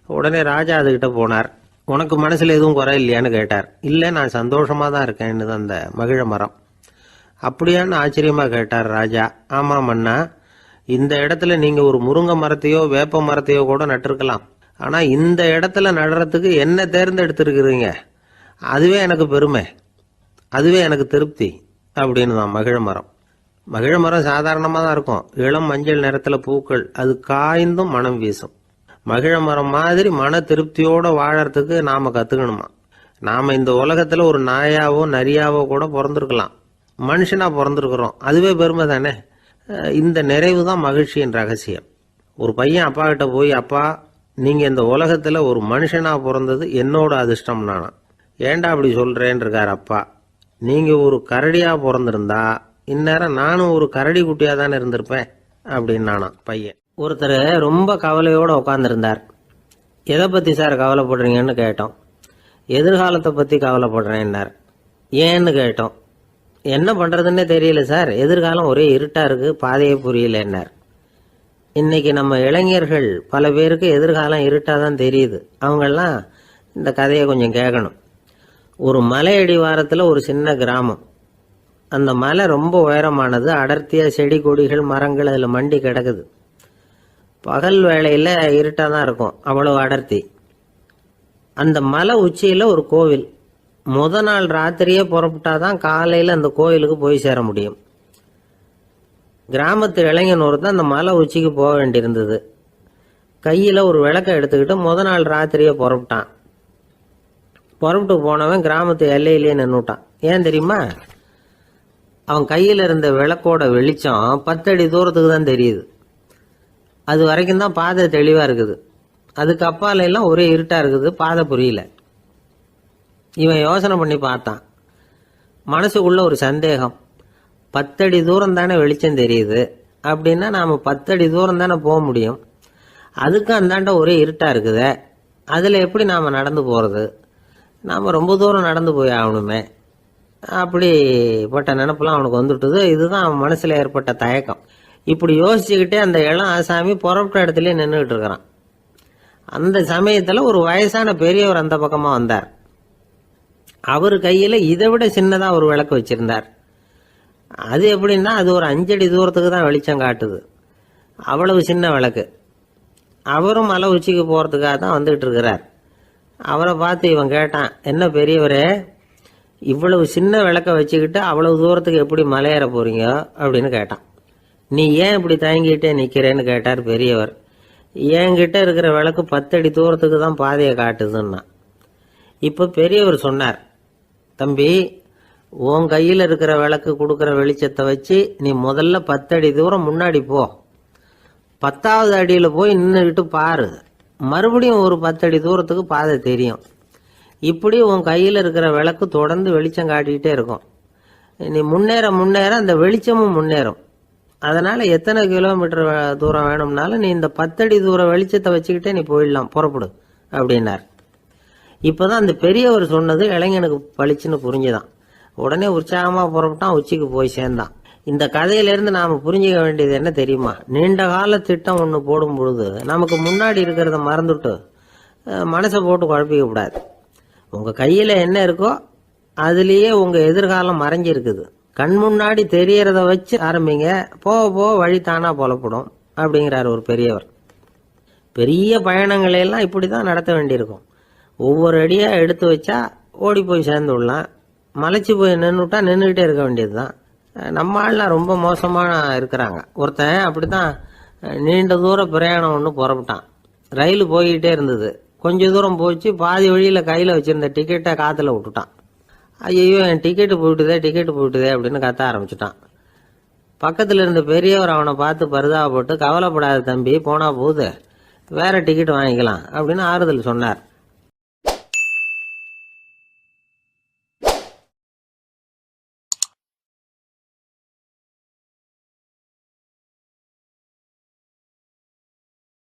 Speaker 1: உடனே ராஜா அதுகிட்ட போனார். உனக்கு மனசில் எதுவும் குறை இல்லையான்னு கேட்டார். இல்லை, நான் சந்தோஷமாக தான் இருக்கேன்னு அந்த மகிழ மரம். அப்படியான்னு ஆச்சரியமாக கேட்டார் ராஜா. ஆமாம் அண்ணா, இந்த இடத்துல நீங்கள் ஒரு முருங்கை மரத்தையோ வேப்ப மரத்தையோ கூட நட்டிருக்கலாம், ஆனால் இந்த இடத்துல நடுறதுக்கு என்ன தேர்ந்தெடுத்திருக்கிறீங்க, அதுவே எனக்கு பெருமை, அதுவே எனக்கு திருப்தி அப்படின்னு தான் மகிழ மரம். மகிழ மரம் சாதாரணமாக தான் இருக்கும், இளம் மஞ்சள் நிறத்தில் பூக்கள், அது காய்ந்தும் மனம் வீசும். மகிழ மரம் மாதிரி மன திருப்தியோடு வாழறதுக்கு நாம் கற்றுக்கணுமா. நாம் இந்த உலகத்தில் ஒரு நாயாவோ நரியாவோ கூட பிறந்திருக்கலாம், மனுஷனாக பிறந்திருக்கிறோம், அதுவே பெருமை தானே. இந்த நிறைவு தான் மகிழ்ச்சியின் ரகசியம். ஒரு பையன் அப்பா கிட்ட போய், அப்பா நீங்கள் இந்த உலகத்தில் ஒரு மனுஷனாக பிறந்தது என்னோட அதிர்ஷ்டம் நானா. ஏண்டா அப்படி சொல்கிறேன்னு இருக்கார் அப்பா. நீங்கள் ஒரு கரடியாக பிறந்திருந்தா இந்நேரம் நானும் ஒரு கரடி குட்டியாக தானே இருந்திருப்பேன் அப்படின்னு நானா பையன். ஒருத்தர் ரொம்ப கவலையோடு உட்காந்துருந்தார். எதை பற்றி சார் கவலைப்படுறீங்கன்னு கேட்டோம். எதிர்காலத்தை பற்றி கவலைப்படுறேன்னார். ஏன்னு கேட்டோம். என்ன பண்ணுறதுன்னே தெரியல சார், எதிர்காலம் ஒரே இருட்டாக இருக்குது, பாதையே புரியலன்னார். இன்றைக்கி நம்ம இளைஞர்கள் பல பேருக்கு எதிர்காலம் இருட்டாக தான் தெரியுது. அவங்கெல்லாம் இந்த கதையை கொஞ்சம் கேட்கணும். ஒரு மலை அடிவாரத்தில் ஒரு சின்ன கிராமம். அந்த மலை ரொம்ப உயரமானது, அடர்த்தியாக செடி கொடிகள் மரங்கள் அதில் மண்டி கிடக்குது. பகல் வேளையில் இருட்டாக தான் இருக்கும், அவ்வளோ அடர்த்தி. அந்த மலை உச்சியில் ஒரு கோவில். முத நாள் ராத்திரியே புறப்பட்டாதான் காலையில் அந்த கோயிலுக்கு போய் சேர முடியும். கிராமத்து இளைஞன் ஒருத்தன் அந்த மலை உச்சிக்கு போக வேண்டியிருந்தது. கையில் ஒரு விளக்கை எடுத்துக்கிட்டு முத நாள் ராத்திரியே புறப்பட்டான். புறப்பட்டு போனவன் கிராமத்து எல்லையிலேயே நின்றுட்டான். ஏன் தெரியுமா? அவன் கையில் இருந்த விளக்கோட வெளிச்சம் 10 அடி தூரத்துக்கு தான் தெரியுது. அது வரைக்கும் தான் பாதை தெளிவாக இருக்குது, அதுக்கு அப்பால எல்லாம் ஒரே இருட்டாக இருக்குது, பாதை புரியல. இவன் யோசனை பண்ணி பார்த்தான். மனசுக்குள்ள ஒரு சந்தேகம், 10 அடி தூரம் தானே வெளிச்சம் தெரியுது, அப்படின்னா நாம் 10 அடி தூரம் தானே போக முடியும், அதுக்கு அந்தாண்ட ஒரே இருட்டாக இருக்குது, அதில் எப்படி நாம் நடந்து போகிறது, நாம் ரொம்ப தூரம் நடந்து போய் ஆகணுமே, அப்படிப்பட்ட நினப்பெல்லாம் அவனுக்கு வந்துட்டுது. இதுதான் அவன் மனசில் ஏற்பட்ட தயக்கம். இப்படி யோசிச்சுக்கிட்டே அந்த இளம் ஆசாமி புறப்பட்ட இடத்துலயே நின்றுகிட்டு இருக்கிறான். அந்த சமயத்தில் ஒரு வயசான பெரியவர் அந்த பக்கமாக வந்தார். அவர் கையில் இதை விட சின்னதாக ஒரு விளக்கு வச்சிருந்தார். அது எப்படின்னா, அது ஒரு 5 அடி தூரத்துக்கு தான் வெளிச்சம் காட்டுது, அவ்வளவு சின்ன விளக்கு. அவரும் மலை உச்சிக்கு போகிறதுக்காக தான் வந்துகிட்டு இருக்கிறார். அவரை பார்த்து இவன் கேட்டான், என்ன பெரியவரே, இவ்வளவு சின்ன விளக்க வச்சுக்கிட்டு அவ்வளவு தூரத்துக்கு எப்படி மலையேற போறீங்க அப்படின்னு கேட்டான். நீ ஏன் இப்படி தயங்கிட்டே நிற்கிறேன்னு கேட்டார் பெரியவர். என்கிட்ட இருக்கிற விளக்கு 10 அடி தூரத்துக்கு தான் பாதையை காட்டுதுன்னா. இப்போ பெரியவர் சொன்னார், தம்பி,
Speaker 3: உன் கையில் இருக்கிற விளக்கு கொடுக்குற வெளிச்சத்தை வச்சு நீ முதல்ல 10 அடி தூரம் முன்னாடி போ. 10வது அடியில் போய் நின்றுக்கிட்டு பாரு. மறுபடியும் ஒரு 10 அடி தூரத்துக்கு பாதை தெரியும். இப்படி உன் கையில் இருக்கிற விளக்கு தொடர்ந்து வெளிச்சம் காட்டிக்கிட்டே இருக்கும். நீ முன்னேற முன்னேற அந்த வெளிச்சமும் முன்னேறும். அதனால் எத்தனை கிலோமீட்டர் தூரம் வேணும்னாலும் நீ இந்த 10 அடி தூரம் வெளிச்சத்தை வச்சுக்கிட்டே நீ போயிடலாம், புறப்படு அப்படின்னார். இப்போதான் அந்த பெரியவர் சொன்னது இளைஞனுக்கு பளிச்சுன்னு புரிஞ்சுதான். உடனே உற்சாகமாக புறப்பட்டான், உச்சிக்கு போய் சேர்ந்தான். இந்த கதையிலேருந்து நாம் புரிஞ்சுக்க வேண்டியது என்ன தெரியுமா? நீண்ட கால திட்டம் ஒன்று போடும் பொழுது நமக்கு முன்னாடி இருக்கிறத மறந்துட்டு மனசை போட்டு குழப்பிக்க கூடாது. உங்கள் கையில் என்ன இருக்கோ அதுலேயே உங்கள் எதிர்காலம் மறைஞ்சிருக்குது. கண் முன்னாடி தெரியறத வச்சு ஆரம்பிங்க, போக போக வழி தானா புலப்படும் அப்படிங்கிறார் ஒரு பெரியவர். பெரிய பயணங்களையெல்லாம் இப்படி தான் நடத்த வேண்டியிருக்கும். ஒவ்வொரு அடியாக எடுத்து வச்சா ஓடி போய் சேர்ந்து விடலாம். மலைச்சு போய் நின்றுட்டா நின்றுக்கிட்டே இருக்க வேண்டியது தான். நம்ம ஆள்லாம் ரொம்ப மோசமான இருக்கிறாங்க. ஒருத்தன் அப்படி தான் நீண்ட தூர பிரயாணம் ஒன்று புறப்பட்டான். ரயில் போய்கிட்டே இருந்தது. கொஞ்சம் தூரம் போச்சு, பாதி வழியில் கையில் வச்சுருந்த டிக்கெட்டை காற்றுல விட்டுட்டான். ஐயோ என் டிக்கெட்டு போயிட்டுதே அப்படின்னு கத்த ஆரம்பிச்சுட்டான். பக்கத்தில் இருந்த பெரியவர் அவனை பார்த்து பரிதாபப்பட்டு, கவலைப்படாத தம்பி, போனால் போகுது, வேற டிக்கெட் வாங்கிக்கலாம் அப்படின்னு ஆறுதல் சொன்னார்.